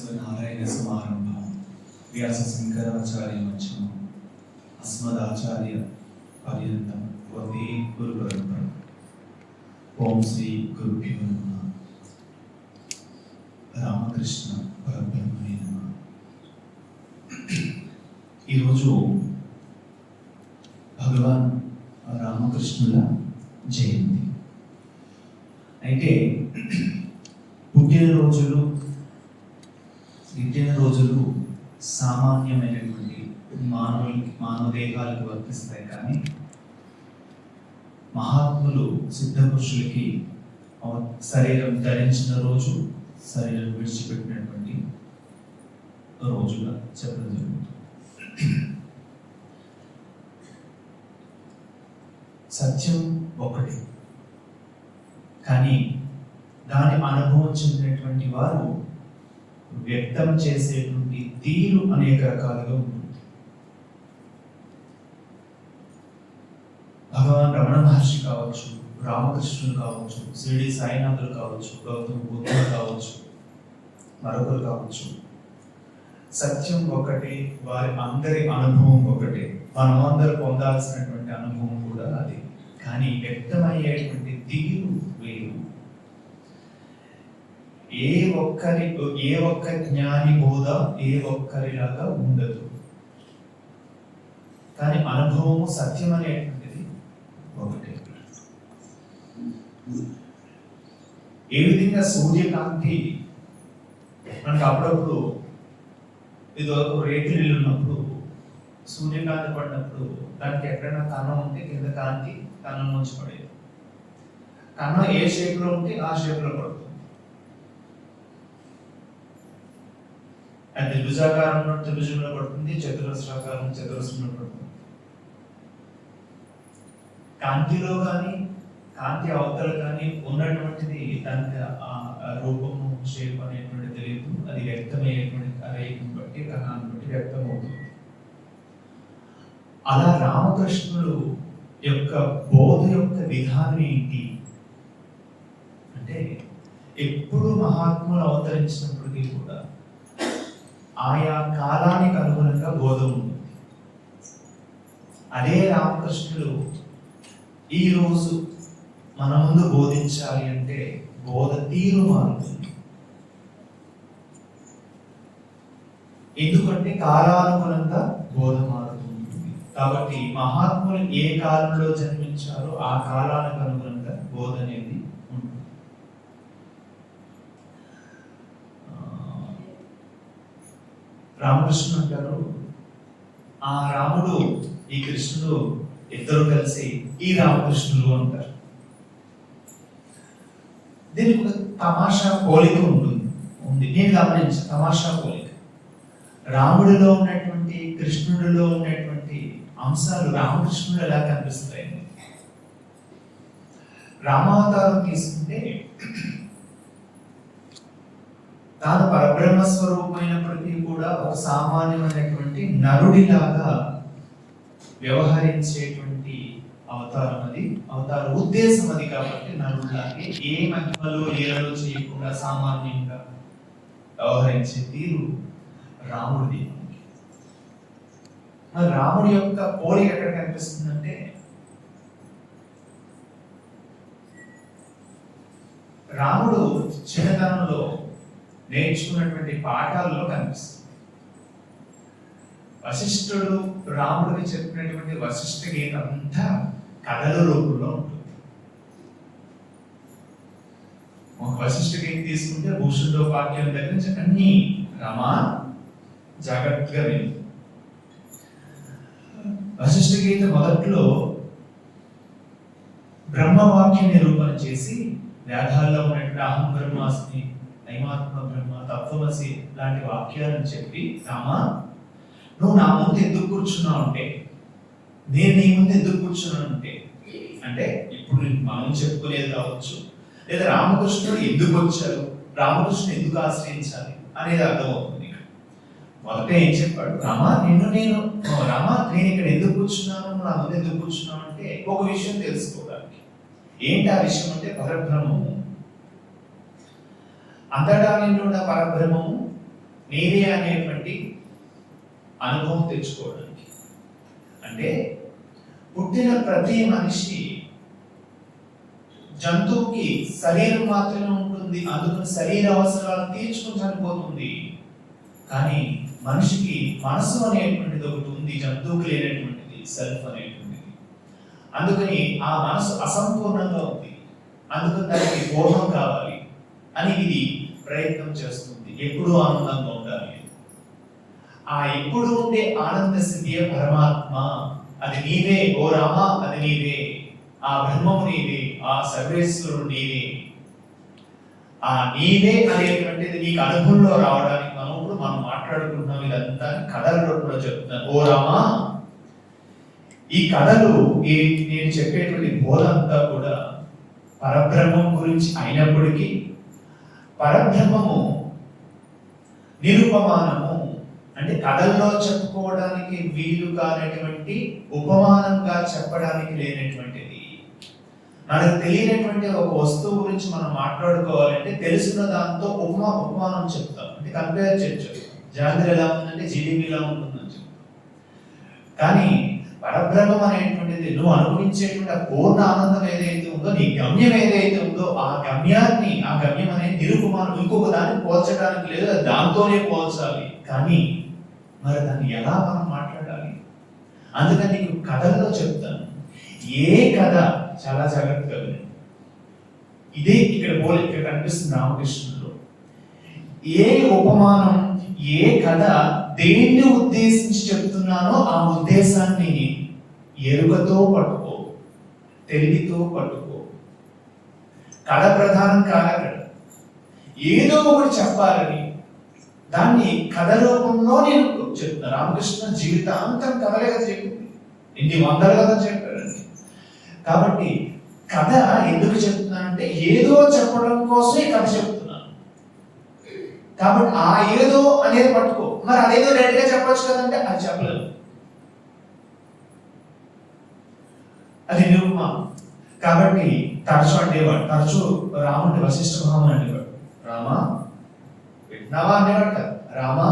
నారాయణ సమారంభ వ్యాస శంకరాచార్య మధ్యమ అస్మదాచార్య పర్యంతం వందే గురు పరంపర. ఓం శ్రీ గురుభ్యో నమః. రామకృష్ణ పరబ్రహ్మణే నమః. ఈరోజు భగవాన్ రామకృష్ణుల జయంతి. అయితే పుట్టినరోజులు సామాన్యమైనటువంటి మానవదేహాలకు వర్తిస్తాయి, కానీ మహాత్ములు సిద్ధపురుషులకి శరీరం ధరించిన రోజు, శరీరం విడిచిపెట్టినటువంటి రోజుగా చెప్పడం జరుగుతుంది. సత్యం ఒకటి, కానీ దాని అనుభవం చెందినటువంటి వారు వ్యక్తం చేసేటువంటి తీరు అనేక రకాలుగా ఉంటుంది. భగవాన్ రమణ మహర్షి కావచ్చు, రామకృష్ణులు కావచ్చు, షిరిడి సాయినాథులు కావచ్చు, గౌతమ బుద్ధులు కావచ్చు, మరొకరు కావచ్చు, సత్యం ఒకటే, వారి అందరి అనుభవం ఒకటే, మనమందరూ పొందాల్సినటువంటి అనుభవం కూడా అదే. కానీ వ్యక్తమయ్యేటువంటి తీరు వేరు. ఏ ఒక్క జ్ఞాని బోధ ఏ ఒక్కరిలాగా ఉండదు, కానీ అనుభవము సత్యం అనేటువంటిది ఒకటే. ఏ విధంగా సూర్యకాంతి మనకు అప్పుడప్పుడు ఇదివరకు రేకులు ఇల్లు ఉన్నప్పుడు సూర్యకాంతి పడినప్పుడు దానికి ఎక్కడైనా కన్నం ఉంటే కింద కాంతి కన్నం నుంచి పడేది. కన్నం ఏ షేప్ లో ఉంటే ఆ షేప్ లో పడుతుంది. అది త్రిభుజాకారంలో త్రిభుజంలో పడుతుంది, చతురస్రాకారం చతురస్రంలో పడుతుంది. కాంతిలో కానీ కాంతి అవతల కానీ ఉన్నటువంటిది దానికి ఆ రూపము షేప్ అనేటువంటి తెలియదు. అది వ్యక్తమయ్యేటువంటి రేఖను బట్టి కణాన్ని బట్టి వ్యక్తమవుతుంది. అలా రామకృష్ణుడు యొక్క బోధ యొక్క విధానం ఏంటి అంటే, ఎప్పుడు మహాత్ములు అవతరించినప్పటికీ కూడా ఆయా కాలానికి అనుగుణంగా బోధ ఉంటుంది. అదే రామకృష్ణుడు ఈరోజు మన ముందు బోధించాలి అంటే బోధ తీరు మారుతుంది. ఎందుకంటే కాలానుగుణంగా బోధ మారుతుంది. కాబట్టి మహాత్ములు ఏ కాలంలో జన్మించారో ఆ కాలానికి అనుగుణంగా బోధ అనేది ఉంటుంది. రామకృష్ణుడు అంటారు, ఆ రాముడు ఈ కృష్ణుడు ఇద్దరు కలిసి ఈ రామకృష్ణులు అంటారు. దీనికి ఒక తమాషా పోలిక ఉంది. నేను గమనించా తమాషా పోలిక. రాముడిలో ఉన్నటువంటి కృష్ణుడిలో ఉన్నటువంటి అంశాలు రామకృష్ణుడు ఎలా కనిపిస్తాయి? రామావతారం తీసుకుంటే తాను పరబ్రహ్మ స్వరూపమైనప్పటికీ కూడా ఒక సామాన్యమైనటువంటి నరుడిలాగా వ్యవహరించేటువంటి అవతారం అది. అవతార ఉద్దేశం అది. కాబట్టి నరుడిలాగే ఏ మహిమలు లీలలు చేయకుండా సామాన్యంగా వ్యవహరించే తీరు రాముడిది. రాముడి యొక్క పోలిక ఎక్కడ కనిపిస్తుందంటే, రాముడు చిన్నతనంలో నేర్చుకున్నటువంటి పాఠాల్లో కనిపిస్తుంది. వశిష్ఠుడు రాముడికి చెప్పినటువంటి వశిష్ఠ గీత అంతా కథల రూపంలో ఉంటుంది. ఒక వశిష్ఠ గీత తీసుకుంటే భూషణుడు వాక్యం దగ్గర నుంచి అన్ని రమా జాగ్రత్తగా విను. వశిష్ఠ గీత మొదట్లో బ్రహ్మవాక్య నిరూపణ చేసి వేదాల్లో ఉన్నటువంటి అహం బ్రహ్మాస్మి, నైమాత్మ బ్రహ్మ, తత్వమసి లాంటి వాక్యాలను చెప్పి, రామా నువ్వు నా ముందు ఎందుకు కూర్చున్నావు అంటే, నేను నీ ముందు ఎందుకు కూర్చున్నాను అంటే ఇప్పుడు మనం చెప్పుకునేది కావచ్చు, లేదా రామకృష్ణుడు ఎందుకు వచ్చారు, రామకృష్ణుడు ఎందుకు ఆశ్రయించాలి అనేది అర్థమవుతుంది. మొదట ఏం చెప్పాడు, రామా నేను ఇక్కడ ఎందుకు కూర్చున్నాను, నా ముందు ఎందుకు కూర్చున్నాను అంటే ఒక విషయం తెలుసుకోవడానికి. ఏంటి ఆ విషయం అంటే పరబ్రహ్మము. అంతటా నిండి ఉన్న పరబ్రహ్మము నీవే అనేటువంటి అనుభవం తెచ్చుకోవడానికి. అంటే పుట్టిన ప్రతి మనిషి జంతువుకి శరీరం మాత్రమే ఉంటుంది, అందుకని శరీర అవసరాలు తీర్చుకుని చనిపోతుంది. కానీ మనిషికి మనసు అనేటువంటిది ఒకటి ఉంది, జంతువుకి లేనటువంటిది సెల్ఫ్ అనేటువంటిది. అందుకని ఆ మనసు అసంపూర్ణంగా ఉంది, అందుకని దానికి పూర్ణం కావాలి అని ఇది ప్రయత్నం చేస్తుంది. ఎప్పుడూ ఆనందంగా ఉండాలి. ఆ ఎప్పుడు ఉండే ఆనంద స్థితియే పరమాత్మ. అది నీవే ఓ రామ, అది నీవే, ఆ బ్రహ్మము నీవే, ఆ సర్వేశ్వరుడు నీవే. ఆ నీవే అనేటువంటిది నీకు అనుభవంలో రావడానికి మనం మాట్లాడుకుంటున్నాం. ఇదంతా కథల రూపంలో చెప్తున్నాను. ఓ రామా, ఈ కథలు నేను చెప్పేటువంటి బోధ అంతా కూడా పరబ్రహ్మం గురించి అయినప్పటికీ పరబ్రహ్మము నిరుపమానము, అంటే కథల్లో చెప్పుకోవడానికి వీలు కానటువంటి, ఉపమానంగా చెప్పడానికి లేనటువంటిది. మనకు తెలియనటువంటి ఒక వస్తువు గురించి మనం మాట్లాడుకోవాలంటే తెలుసున్న దాంతో ఉపమానం చెప్తాం, అంటే కంపేర్ చేయొచ్చు. జాంగ్రీ ఎలా ఉందంటే జిలేబీ ఎలా ఉంటుందని చెప్తాం. కానీ పరబ్రహ్మం అనేటువంటిది నువ్వు అనుభవించేటువంటి పూర్ణ ఆనందం ఏదైతే ఉందో, నీ గమ్యం ఏదైతే ఉందో, ఆ గమ్యం అనేది నిరుపమానం, ఇంకొక దాన్ని పోల్చడానికి లేదు, దాంతోనే పోల్చాలి. కానీ మరి దాన్ని ఎలా మనం మాట్లాడాలి? అందుకని నీకు కథల్లో చెప్తాను. ఏ కథ చాలా జాగ్రత్తగా వినండి. ఇదే ఇక్కడ కనిపిస్తుంది రామకృష్ణులో. ఏ ఉపమానం, ఏ కథ దేన్ని ఉద్దేశించి చెప్తున్నానో ఆ ఉద్దేశాన్ని ఎరుకతో పట్టుకో, తెలివితో పట్టుకో. కథ ప్రధానం కాదు, ఏదో ఒకటి చెప్పాలని దాన్ని కథ రూపంలో నేను చెప్తున్నా. రామకృష్ణ జీవితాంతం కథలే కదా చెప్పింది, ఎన్ని వందల కథ చెప్పారండి. కాబట్టి కథ ఎందుకు చెప్తున్నానంటే ఏదో చెప్పడం కోసం ఈ కథ చెప్తున్నాను. కాబట్టి ఆ ఏదో అనేది పట్టుకో. మరి అదేదో డైరెక్ట్ గా చెప్పొచ్చు కదంటే అది చెప్పలేదు, అది నిరుపమా. కాబట్టి తరచు రాముడి వశిష్ఠ మహాముని అనేవాడు, రామా వింటున్నావా అనేవాడు కదా, రామా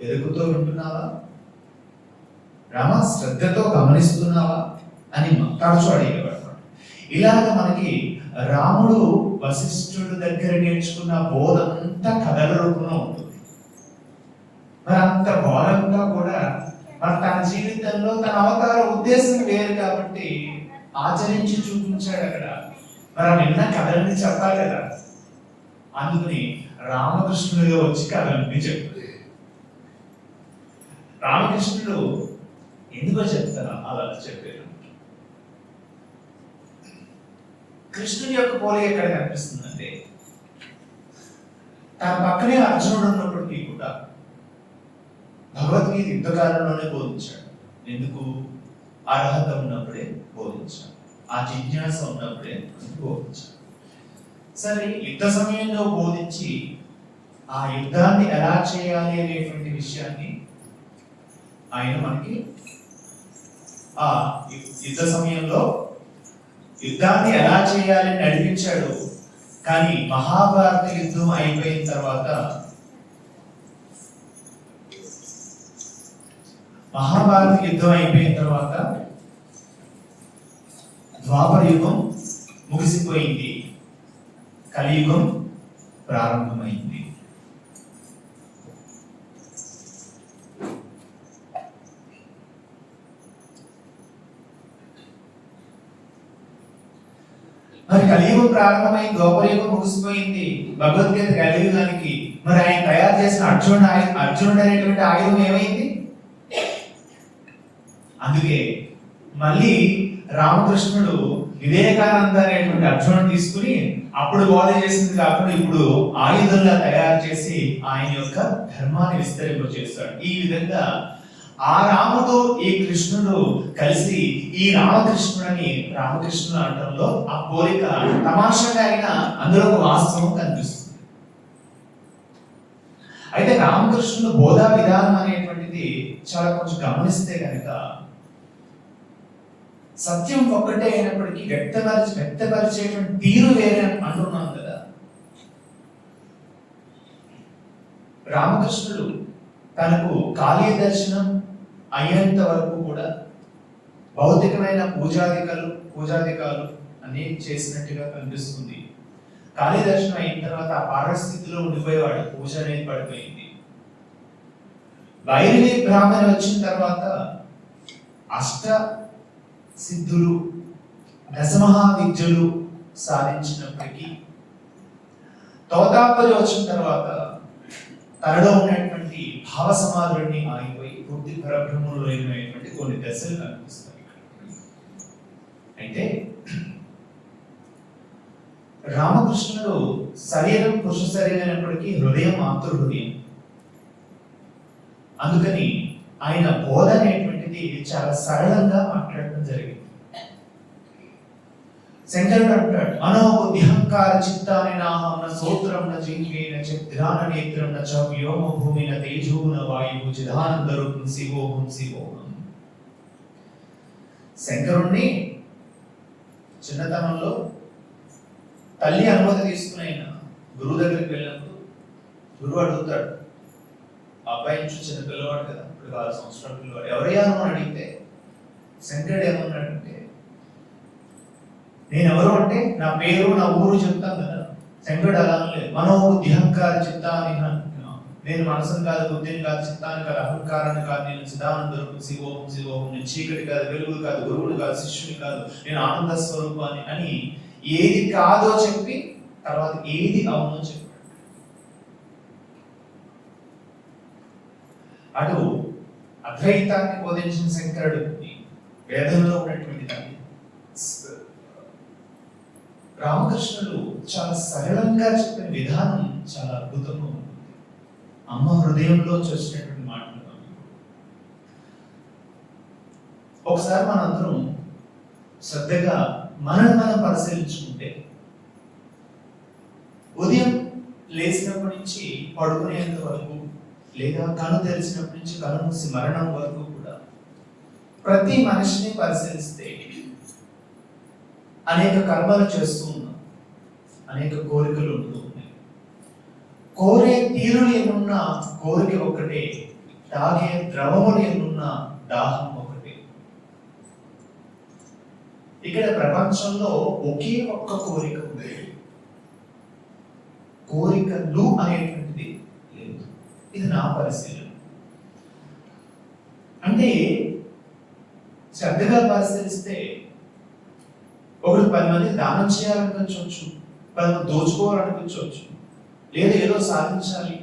ఎరుకుతో వింటున్నావా, రామా శ్రద్ధతో గమనిస్తున్నావా అని తరచు అడిగేవాడు. ఇలాగ మనకి రాముడు వశిష్ఠుడి దగ్గర నేర్చుకున్న బోధ అంతా కథల రూపంలో ఉంటుంది. మరి అంత బోధంతా కూడా మరి తన జీవితంలో తన అవతార ఉద్దేశం వేరు కాబట్టి ఆచరించి చూపించాడు అక్కడ. మరి ఆ నిన్న కథలన్నీ చెప్పాలి కదా, అందుకని రామకృష్ణుడిగా వచ్చి కథలన్నీ చెప్పారు. రామకృష్ణుడు ఎందుకో చెప్తారా అలా చెప్పారు. కృష్ణుని యొక్క పోలిక ఎక్కడ కనిపిస్తుందంటే, తన పక్కనే అర్జునుడు ఉన్నప్పటికీ కూడా భగవద్గీత యుద్ధకాలంలోనే బోధించాడు. ఎందుకు? అర్హత ఉన్నప్పుడే బోధించాడు, ఆ జిజ్ఞాస ఉన్నప్పుడే బోధించాడు. సరే, యుద్ధ సమయంలో బోధించి ఆ యుద్ధాన్ని ఎలా చేయాలి అనేటువంటి విషయాన్ని ఆయన మనకి ఆ యుద్ధ సమయంలో యుద్ధాన్ని ఎలా చేయాలని నడిపించాడు. కానీ మహాభారత యుద్ధం అయిపోయిన తర్వాత ద్వాపర యుగం ముగిసిపోయింది, కలియుగం ప్రారంభమైంది. మరి కలియుగం ప్రారంభమైంది, ద్వాపరయుగం ముగిసిపోయింది, భగవద్గీత కలియుగానికి మరి ఆయన తయారు చేసిన అర్జునుడు అనేటువంటి ఆయుధం ఏమైంది? అందుకే మళ్ళీ రామకృష్ణుడు వివేకానంద అనేటువంటి అర్జునుడు తీసుకుని అప్పుడు బోధ చేసింది కాకుండా ఇప్పుడు ఆయుధంలా తయారు చేసి ఆయన యొక్క ధర్మాన్ని విస్తరింపచేస్తాడు. ఈ విధంగా ఆ రాముతో ఈ కృష్ణుడు కలిసి ఈ రామకృష్ణుడని రామకృష్ణుడు అనడంలో ఆ పోలిక తమాషగా అయినా అందులో ఒక వాస్తవం కనిపిస్తుంది. అయితే రామకృష్ణుడు బోధా విధానం అనేటువంటిది చాలా కొంచెం గమనిస్తే కనుక సత్యం ఒక్కటే అయినప్పటికీ వ్యక్తపరిచేటువంటి తీరు వేరే అంటున్నాం కదా. రామకృష్ణుడు తనకు కాళీ దర్శనం అయ్యేంత వరకు కూడా భౌతికమైన పూజాధికాలు అనేవి చేసినట్టుగా కనిపిస్తుంది. కాళీ దర్శనం అయిన తర్వాత ఆ పారస్థితిలో ఉండిపోయేవాడు, పూజ అనేది పడిపోయింది. వైరిని బ్రాహ్మణ వచ్చిన తర్వాత అష్ట సిద్ధులు దశమహా విద్యలు సాధించినప్పటికీ తోతాపరి వచ్చిన తర్వాత తనలో ఉన్నటువంటి భావ సమాధుల్ని ఆగిపోయి పూర్తి పరబ్రహ్మలో లేనటువంటి కొన్ని దశలు కనిపిస్తాయి. అయితే రామకృష్ణుడు శరీరం పురుష శరీరం అయినప్పటికీ హృదయం మాతృహృదయం. అందుకని ఆయన బోధ అనేటువంటిది చాలా సరళంగా మాట్లాడటం జరిగింది. శంకరుడు అంటాడు, మనోబుద్ధిహంకార చిత్తాని నాహం న సోత్రం న జిహ్వేన చ ధ్యాన నేత్రం న చ వ్యోమ భూమి న తేజో న వాయువు చిదానందరూపం శివోహం శివోహం. శంకరుణ్ణి చిన్నతనంలో తల్లి అనుమతి తీసుకుని ఆయన గురువు దగ్గరికి వెళ్ళినప్పుడు గురువు అడుగుతాడు, అబ్బాయి నుంచి చిన్న పిల్లవాడు కదా, ఇప్పుడు 6 సంవత్సరాల పిల్లవాడు, ఎవరయ్యా అని అడిగితే శంకరుడు ఏమన్నాడంటే, నేను ఎవరు అంటే నా పేరు నా ఊరు చెప్తాను కదా. శంకరుడు అలా లేదు, మనోబుద్ధి అహంకార చిత్తాన్ని, నేను మనసును కాదు, బుద్ధిని కాదు, చిత్తాన్ని కాదు, అహంకారాన్ని కాదు, నేను చిదానందరూపం శివోహం శివోహం, నేను చీకటి కాదు, వెలుగు కాదు, గురువుడు కాదు, శిష్యుని కాదు, నేను ఆనంద స్వరూపాన్ని అని ఏది కాదో చెప్పి తర్వాత ఏది అవునో చెప్పాడు. అటు అద్వైతాన్ని బోధించిన శంకరుడు వేదంలో ఉన్నటువంటి దాన్ని రామకృష్ణుడు చాలా సరళంగా చెప్పిన విధానం చాలా అద్భుతంగా ఉంటుంది. అమ్మ హృదయంలో చూసినటువంటి మాటలు. ఒకసారి మనందరం శ్రద్ధగా మనం పరిశీలించుకుంటే ఉదయం లేచినప్పటి నుంచి పడుకునేంత వరకు లేదా కను తెరిచినప్పటి నుంచి కను మూసి మరణం వరకు కూడా ప్రతి మనిషిని పరిశీలిస్తే అనేక కర్మలు చేస్తూ ఉన్నాం, అనేక కోరికలు ఉంటూ ఉన్నాయి. కోరే తీరులు ఎన్నున్నా కోరిక ఒకటే, తాగే ద్రవములు ఎన్నున్నా దాహం ఒకటే. ఇక్కడ ప్రపంచంలో ఒకే ఒక్క కోరిక ఉంది, కోరికలు అనేటువంటిది లేదు. ఇది నా పరిశీలన. అంటే శ్రద్ధగా పరిశీలిస్తే ఒకటి 10 మందికి దానం చేయాలనిపించవచ్చు, 10 మంది దోచుకోవాలనిపించవచ్చు, లేదా ఏదో సాధించాలి,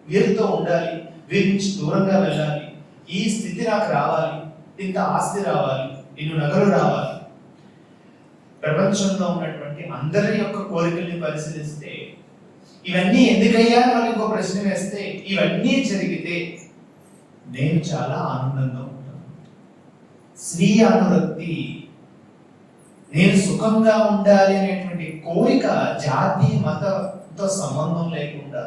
వీరితో ఉండాలి, వీరి నుంచి దూరంగా వెళ్ళాలి, ఈ స్థితి నాకు రావాలి, ఇంత ఆస్తి రావాలి, ఇన్ని నగలు రావాలి. ప్రపంచంలో ఉన్నటువంటి అందరి యొక్క కోరికల్ని పరిశీలిస్తే ఇవన్నీ ఎందుకయ్యా అని ఇంకో ప్రశ్న వేస్తే ఇవన్నీ జరిగితే నేను చాలా ఆనందంగా ఉంటాను. స్వీయ అనురక్తి, నేను సుఖంగా ఉండాలి అనేటువంటి కోరిక జాతి మతంతో సంబంధం లేకుండా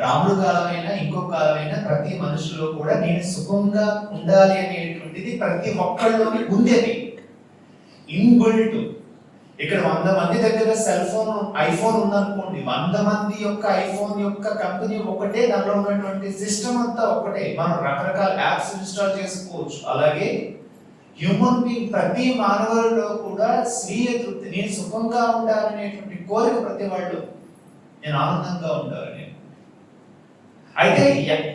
రాముడు కాలమైనా ఇంకో కాలమైనా ప్రతి మనుషులో కూడా నేను సుఖంగా ఉండాలి అనేటువంటిది ప్రతి ఒక్కళ్ళలోని ఉండేది, ఇన్బిల్ట్. ఇక్కడ 100 మంది దగ్గర సెల్ ఫోన్ ఐఫోన్ ఉందనుకోండి, 100 మంది యొక్క ఐఫోన్ యొక్క కంపెనీ ఒకటే, దానిలో ఉన్నటువంటి సిస్టమ్ అంతా ఒకటే, మనం రకరకాల యాప్స్ ఇన్స్టాల్ చేసుకోవచ్చు. అలాగే హ్యూమన్ బీయింగ్ ప్రతి మానవులలో కూడా స్వీయ తృప్తి, నేను సుఖంగా ఉండాలనేటువంటి కోరిక ప్రతి వాళ్ళు, నేను ఆనందంగా ఉండాలని. అయితే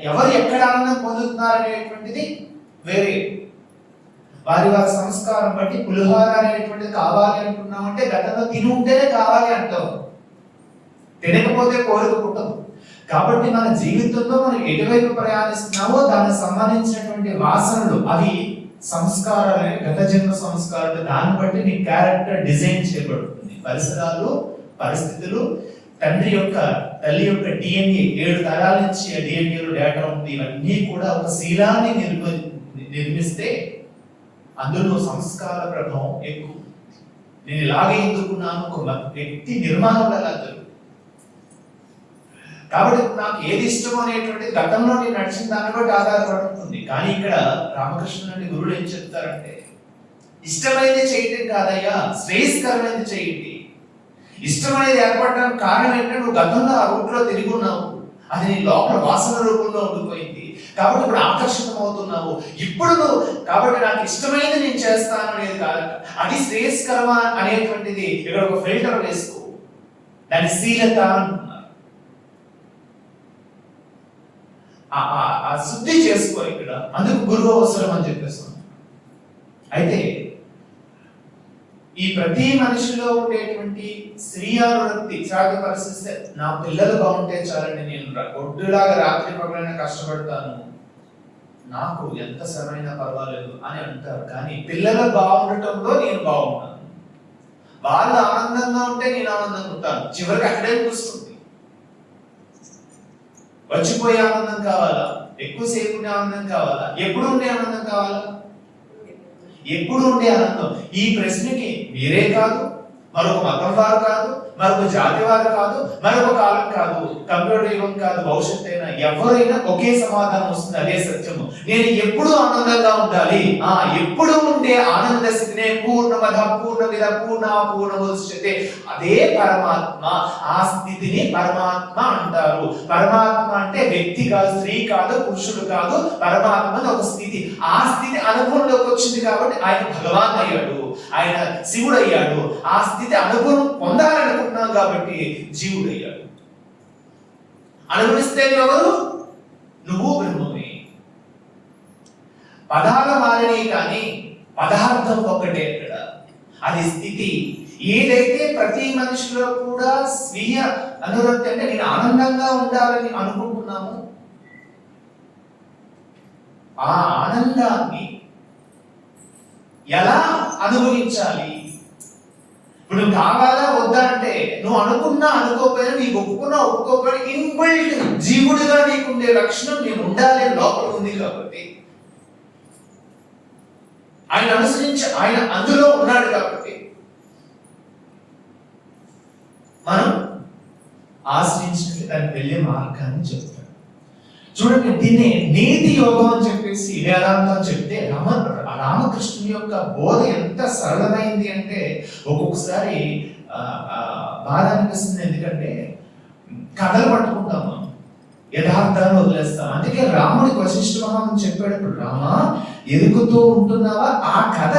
ఎవరు ఎక్కడ ఆనందం పొందుతున్నారనేటువంటిది వేరే. వారి సంస్కారం బట్టి పులిహోర అనేటువంటిది కావాలి అంటున్నామంటే గతంలో తిని ఉంటేనే కావాలి అంటాం, తినకపోతే కోరిక పుట్టదు. కాబట్టి మన జీవితంలో మనం ఎటువైపు ప్రయాణిస్తున్నామో దానికి సంబంధించినటువంటి వాసనలు, అవి సంస్కారాలే, గత జన్మ సంస్కారాలు. దాన్ని బట్టి నీ క్యారెక్టర్ డిజైన్ చేయబడుతుంది. పరిసరాలు, పరిస్థితులు, తల్లి యొక్క డిఎన్ఏ, 7 తరాల నుంచి ఆ డిఎన్ఏలో డేటా ఉంది. ఇవన్నీ కూడా ఒక శీలాన్ని నిర్మిస్తే అందులో సంస్కార ప్రభావం ఎక్కువ. నేను ఇలాగే ఎందుకున్నాను, ఒక వ్యక్తి నిర్మాణం ఎలా జరుగుతుంది. కాబట్టి నాకు ఏది ఇష్టం అనేటువంటిది గతంలో నేను నడిచిన దాన్ని బట్టి ఆధారపడుతుంది. కానీ ఇక్కడ రామకృష్ణుని గురువులు ఏం చెప్తారంటే, ఇష్టమైనది చేయటం కాదయ్యా, శ్రేయస్కరమైనది చేయండి. ఇష్టమైనది ఏర్పడడానికి కారణం ఏంటంటే నువ్వు గతంలో ఆ రూట్లో తిరిగి ఉన్నావు, అది నీ లోపల వాసన రూపంలో ఉండిపోయింది. కాబట్టి ఇప్పుడు ఆకర్షితం అవుతున్నావు. ఇప్పుడు నువ్వు కాబట్టి నాకు ఇష్టమైనది నేను చేస్తాను అనేది కాదు, అది శ్రేయస్కరమా అనేటువంటిది ఇక్కడ ఒక ఫిల్టర్ వేసుకో. దాని శీలత అంటున్నారు. ఆ శుద్ధి చేసుకో ఇక్కడ. అందుకు గురువు అవసరం అని చెప్పేస్తున్నాను. అయితే ఈ ప్రతి మనిషిలో ఉండేటువంటి స్త్రీయానురక్తి పరిస్థితి, నా పిల్లలు బాగుంటే చాలండి, నేను ఒడ్డులాగా రాత్రి పగలైనా కష్టపడతాను, నాకు ఎంత శ్రమైనా పర్వాలేదు అని అంటారు. కానీ పిల్లలు బాగుండటంలో నేను బాగున్నాను, వాళ్ళు ఆనందంగా ఉంటే నేను ఆనందంగా ఉంటాను. చివరికి అక్కడే కూర్చుంది. వచ్చిపోయే ఆనందం కావాలా? ఎక్కువసేపు ఉండే ఆనందం కావాలా? ఎప్పుడు ఉండే ఆనందం కావాలా? ఎప్పుడు ఉండే ఆనందం. ఈ ప్రశ్నకి మీరే కాదు, మరొక మతం వారు కాదు, మరొక జాతి వారు కాదు, మరొక కాలం కాదు, కంప్యూటర్ యుగం కాదు, భవిష్యత్తు అయినా ఎవరైనా ఒకే సమాధానం వస్తుంది. అదే సత్యము. నేను ఎప్పుడు ఆనందంగా ఉండాలి. ఎప్పుడు ఉండే ఆనంద స్థితినే పూర్ణమద పూర్ణమిద పూర్ణముదచ్యతే, అదే పరమాత్మ. ఆ స్థితిని పరమాత్మ అంటారు. పరమాత్మ అంటే వ్యక్తి కాదు, స్త్రీ కాదు, పురుషుడు కాదు. పరమాత్మ ఒక స్థితి. ఆ స్థితి అనుభవంలోకి వచ్చింది కాబట్టి ఆయన భగవాన్ అయ్యాడు, ఆయన శివుడు అయ్యాడు. ఆ స్థితి అనుభవం పొందాలనుకుంటున్నాం కాబట్టి జీవుడు అయ్యాడు. అనుభవిస్తే ఎవరు? నువ్వు బ్రహ్మమే. పదాలు మారినాయి కానీ పదార్థం ఒక్కటే అక్కడ. అది స్థితి. ఏదైతే ప్రతి మనిషిలో కూడా స్వీయ అనురక్తి అంటే నేను ఆనందంగా ఉండాలని అనుకుంటున్నాము, ఆ ఆనందాన్ని ఎలా అనుభవించాలి? ఇప్పుడు కావాలా వద్దా అంటే నువ్వు అనుకున్నా అనుకోకపోయినా, నీకు ఒప్పుకున్నా ఒప్పుకోకపోయినా ఇన్బిల్ట్ జీవుడిగా నీకుండే లక్షణం నేను ఉండాలి లోపల ఉంది. కాబట్టి ఆయన అనుసరించి ఆయన అందులో ఉన్నాడు కాబట్టి మనం ఆశ్రయించినట్లే దానికి వెళ్ళే మార్గాన్ని చెప్తాడు. చూడండి, దీన్ని నీతి యోగం అని చెప్పేసి వేదాంతం చెప్తే రామకృష్ణుని యొక్క బోధ ఎంత సరళమైంది అంటే ఒక్కొక్కసారి బాధ అనిపిస్తుంది. ఎందుకంటే కథలు పట్టుకుంటాము, యథార్థాన్ని వదిలేస్తాం. అందుకే రాముడికి వశిష్ఠ మహాముని చెప్పేటప్పుడు, రామా ఎదుగుతూ ఉంటున్నావా, ఆ కథ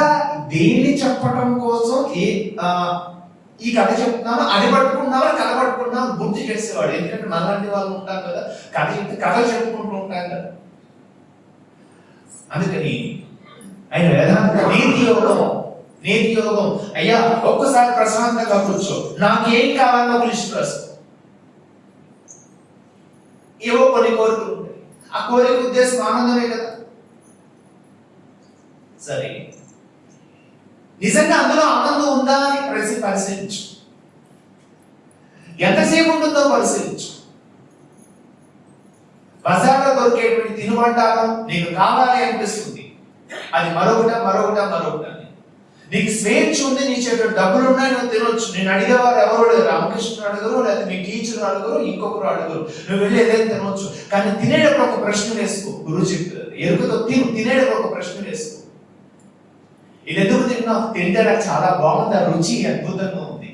దేన్ని చెప్పటం కోసం ఈ కథ చెప్తున్నావా, అది పట్టుకున్నావా, కథ పట్టుకున్నావా గుర్తు చేసేవాడు. ఎందుకంటే మనలాంటి వాళ్ళు ఉంటాం కదా, కథ చెప్తే కథలు చెప్పుకుంటూ ఉంటాం కదా. అందుకని ఆయన వేదాంత నీతి యోగం అయ్యా ఒక్కసారి ప్రశాంతంగా కూర్చో, నాకేం కావాలో ఒక లిస్ట్ రాసుకో. ఏవో కొన్ని కోరికలు ఉంటాయి, ఆ కోరిక ఉద్దేశం ఆనందమే కదా. సరే, నిజంగా అందులో ఆనందం ఉందా అని పరిశీలించు. ఎంతసేపు ఉంటుందో పరిశీలించు. బజార్లో దొరికేటువంటి తినుబండారం నీకు కావాలి అనిపిస్తుంది, అది మరొకట. నీకు స్వేచ్ఛ ఉంది, నీ చేతిలో డబ్బులు ఉన్నాయి, నువ్వు తినొచ్చు. నేను అడిగేవారు ఎవరు లేరు, రామకృష్ణుడు అడగరు, లేకపోతే మీ టీచర్ అడగరు, ఇంకొకరు అడగరు. నువ్వు వెళ్ళి ఏదైనా తినవచ్చు. కానీ తినేటప్పుడు ఒక ప్రశ్న వేసుకో. గురువు చెప్తారు, ఎరుకతో తినేటప్పుడు ఒక ప్రశ్న వేసుకో. ఇది ఎందుకు తిన్నావు? తింటే నాకు చాలా బాగుంది, ఆ రుచి అద్భుతంగా ఉంది.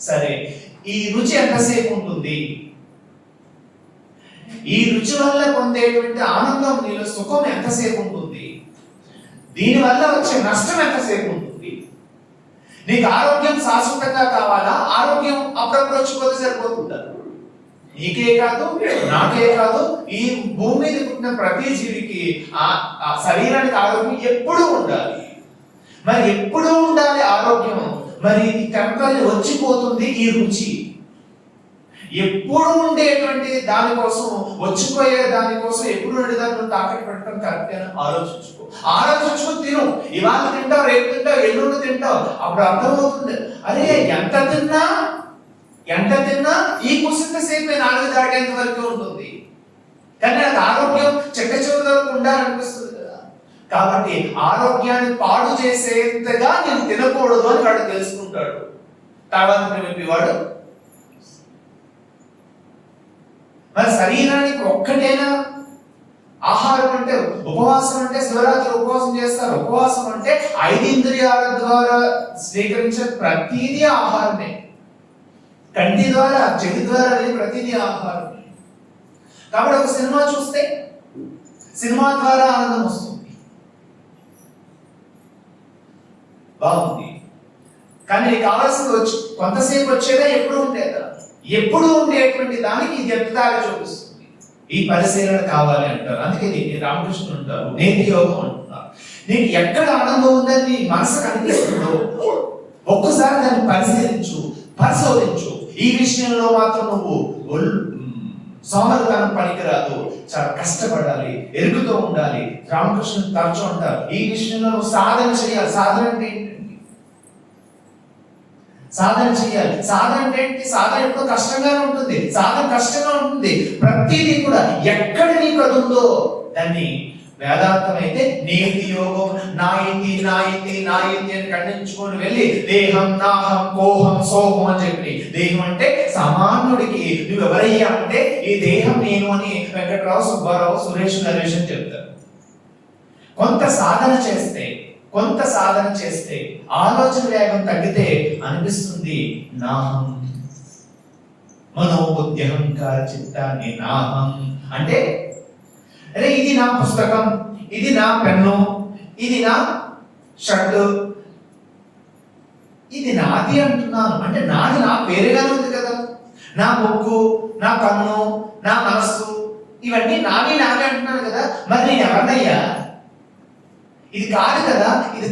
సరే, ఈ రుచి ఎంతసేపు ఉంటుంది? ఈ రుచి వల్ల పొందేటువంటి ఆనందం, నీలో సుఖం ఎంతసేపు ఉంటుంది? దీని వల్ల వచ్చే నష్టం ఎంతసేపు ఉంటుంది? నీకు ఆరోగ్యం శాశ్వతంగా కావాలా? ఆరోగ్యం అప్పుడప్పుడు వచ్చిపోతే సరిపోతుందా? నీకే కాదు, నాకే కాదు, ఈ భూమి మీద పుట్టిన ప్రతి జీవికి ఆ శరీరానికి ఆరోగ్యం ఎప్పుడూ ఉండాలి. మరి ఎప్పుడూ ఉండాలి ఆరోగ్యం. మరి ఇది టెంపరీ వచ్చిపోతుంది ఈ రుచి. ఎప్పుడు ఉండేటువంటి దానికోసం, వచ్చిపోయే దానికోసం ఎప్పుడు ఉండేదాన్ని తాకట్టు పెట్టడం కరెక్ట్ అని ఆలోచించుకుని తిను. ఇవాళ తింటావు, రేపు తింటావు, ఎల్లుండి తింటావు. అప్పుడు అర్థమవుతుంది, అరే ఎంత తిన్నా ఈ కుసింత సేపు 4 దాటేంత వరకు ఉంటుంది. కానీ నాకు ఆరోగ్యం చెక్క చివరి వరకు ఉండాలనిపిస్తుంది కదా. కాబట్టి ఆరోగ్యాన్ని పాడు చేసేంతగా నేను తినకూడదు అని వాడు తెలుసుకుంటాడు. తర్వాత వాడు మరి శరీరానికి ఒక్కటేనా ఆహారం అంటే? ఉపవాసం అంటే శివరాత్రి ఉపవాసం చేస్తారు. ఉపవాసం అంటే 5 ఇంద్రియాల ద్వారా స్వీకరించే ప్రతిదీ ఆహారమే. కంటి ద్వారా, చెవి ద్వారా ప్రతిదీ ఆహారమే. కాబట్టి ఒక సినిమా చూస్తే సినిమా ద్వారా ఆనందం వస్తుంది, బాగుంది. కానీ నీకు కావాల్సింది కొంతసేపు వచ్చేదా, ఎప్పుడు ఉండేదా? ఎప్పుడు ఉండేటువంటి దానికి ఇది ఎత్తుదారి చూపిస్తుంది. ఈ పరిశీలన కావాలి అంటారు. అందుకే రామకృష్ణుడు అంటారు నేతి యోగం అంటున్నారు. నీకు ఎక్కడ ఆనందం ఉందని నీ మనసు కనిపిస్తుందో ఒక్కసారి దాన్ని పరిశోధించు. ఈ విషయంలో మాత్రం నువ్వు సోమరితనం పనికిరాదు, చాలా కష్టపడాలి, ఎరుగుతూ ఉండాలి. రామకృష్ణుడు తరచు అంటారు ఈ విషయంలో నువ్వు సాధన చేయాలి. సాధన అంటే ఏంటండి? సాధన చేయాలి. సాధన అంటే ఏంటి? సాధన ఎప్పుడో కష్టంగానే ఉంటుంది. సాధన కష్టంగా ఉంటుంది. ప్రతిదీ కూడా ఎక్కడ నీకు అది ఉందో దాన్ని వేదాంతం అయితే నేతి యోగం నా ఇంటి అని ఖండించుకొని వెళ్ళి దేహం నాహం కోహం సోహం అని చెప్పి, దేహం అంటే సామాన్యుడికి నువ్వు ఎవరయ్యా అంటే ఈ దేహం నేను అని వెంకట్రావు, సుబ్బారావు, సురేష్, నరేష్ అని చెప్తారు. కొంత సాధన చేస్తే ఆలోచన వేగం తగ్గితే అనిపిస్తుంది నాహం మనోబుద్ధ్యహంకార చిత్తాన్ని నాహం అంటే అరే ఇది నా పుస్తకం, ఇది నా పెన్ను, ఇది నా షర్టు, ఇది నాది అంటున్నాను. అంటే నాది నాకు వేరేగానే ఉంది కదా. నా ముక్కు, నా కన్ను, నా మనస్సు ఇవన్నీ నావి అంటున్నాను కదా. మరి నేను ఎవరినయ్యా? ఇది కాదు కదా, ఇది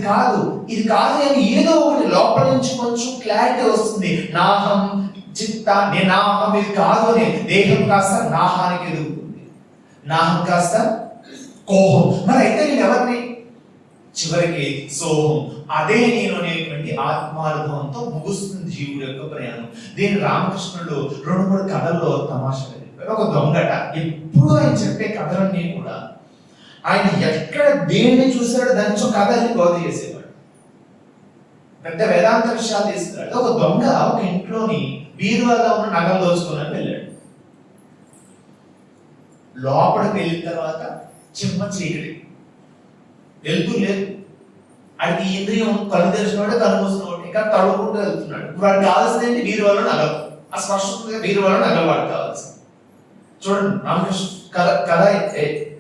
కాదు అని ఏదో ఒకటి లోపల నుంచి కొంచెం క్లారిటీ వస్తుంది. నాహం చిత్త నాహం ఇది కాదు అని దేహం కాస్త నాహానికి ఎదుగుతుంది, నాహం కాస్త కోహం. మరి అయితే నేను ఎవరిని? చివరికి సోహం, అదే నేను అనేటువంటి ఆత్మానుభవంతో ముగుస్తుంది జీవుడు యొక్క ప్రయాణం. దీని రామకృష్ణుడు 2-3 కథల్లో తమాషగా చెప్పారు. ఒక దొంగట ఎప్పుడు ఆయన చెప్పే కథలన్నీ కూడా ఆయన ఎక్కడ దేన్ని చూసాడో దాని నుంచి కథల్ని బోధ చేసేవాడు. పెద్ద వేదాంత విషయాలు తీసుకున్నాడు. ఒక దొంగ ఒక ఇంట్లోని బీరువాలో ఉన్న నగలు దోచుకోవాలని వెళ్ళాడు. లోపలికి వెళ్ళిన తర్వాత చిమ్మ చీకటి, వెళ్తూ లేదు. అది ఇంద్రియం కళ్ళు తెలిసినవాడు, కళ్ళు మూసినవాడు, ఇంకా తడుకుంటూ వెళ్తున్నాడు. వాడు కావాల్సింది ఏంటి? బీరువాలో నగలు. ఆ స్పష్టంగా బీరువాలో నగలు వాడు కావాల్సింది. చూడండి రామకృష్ణ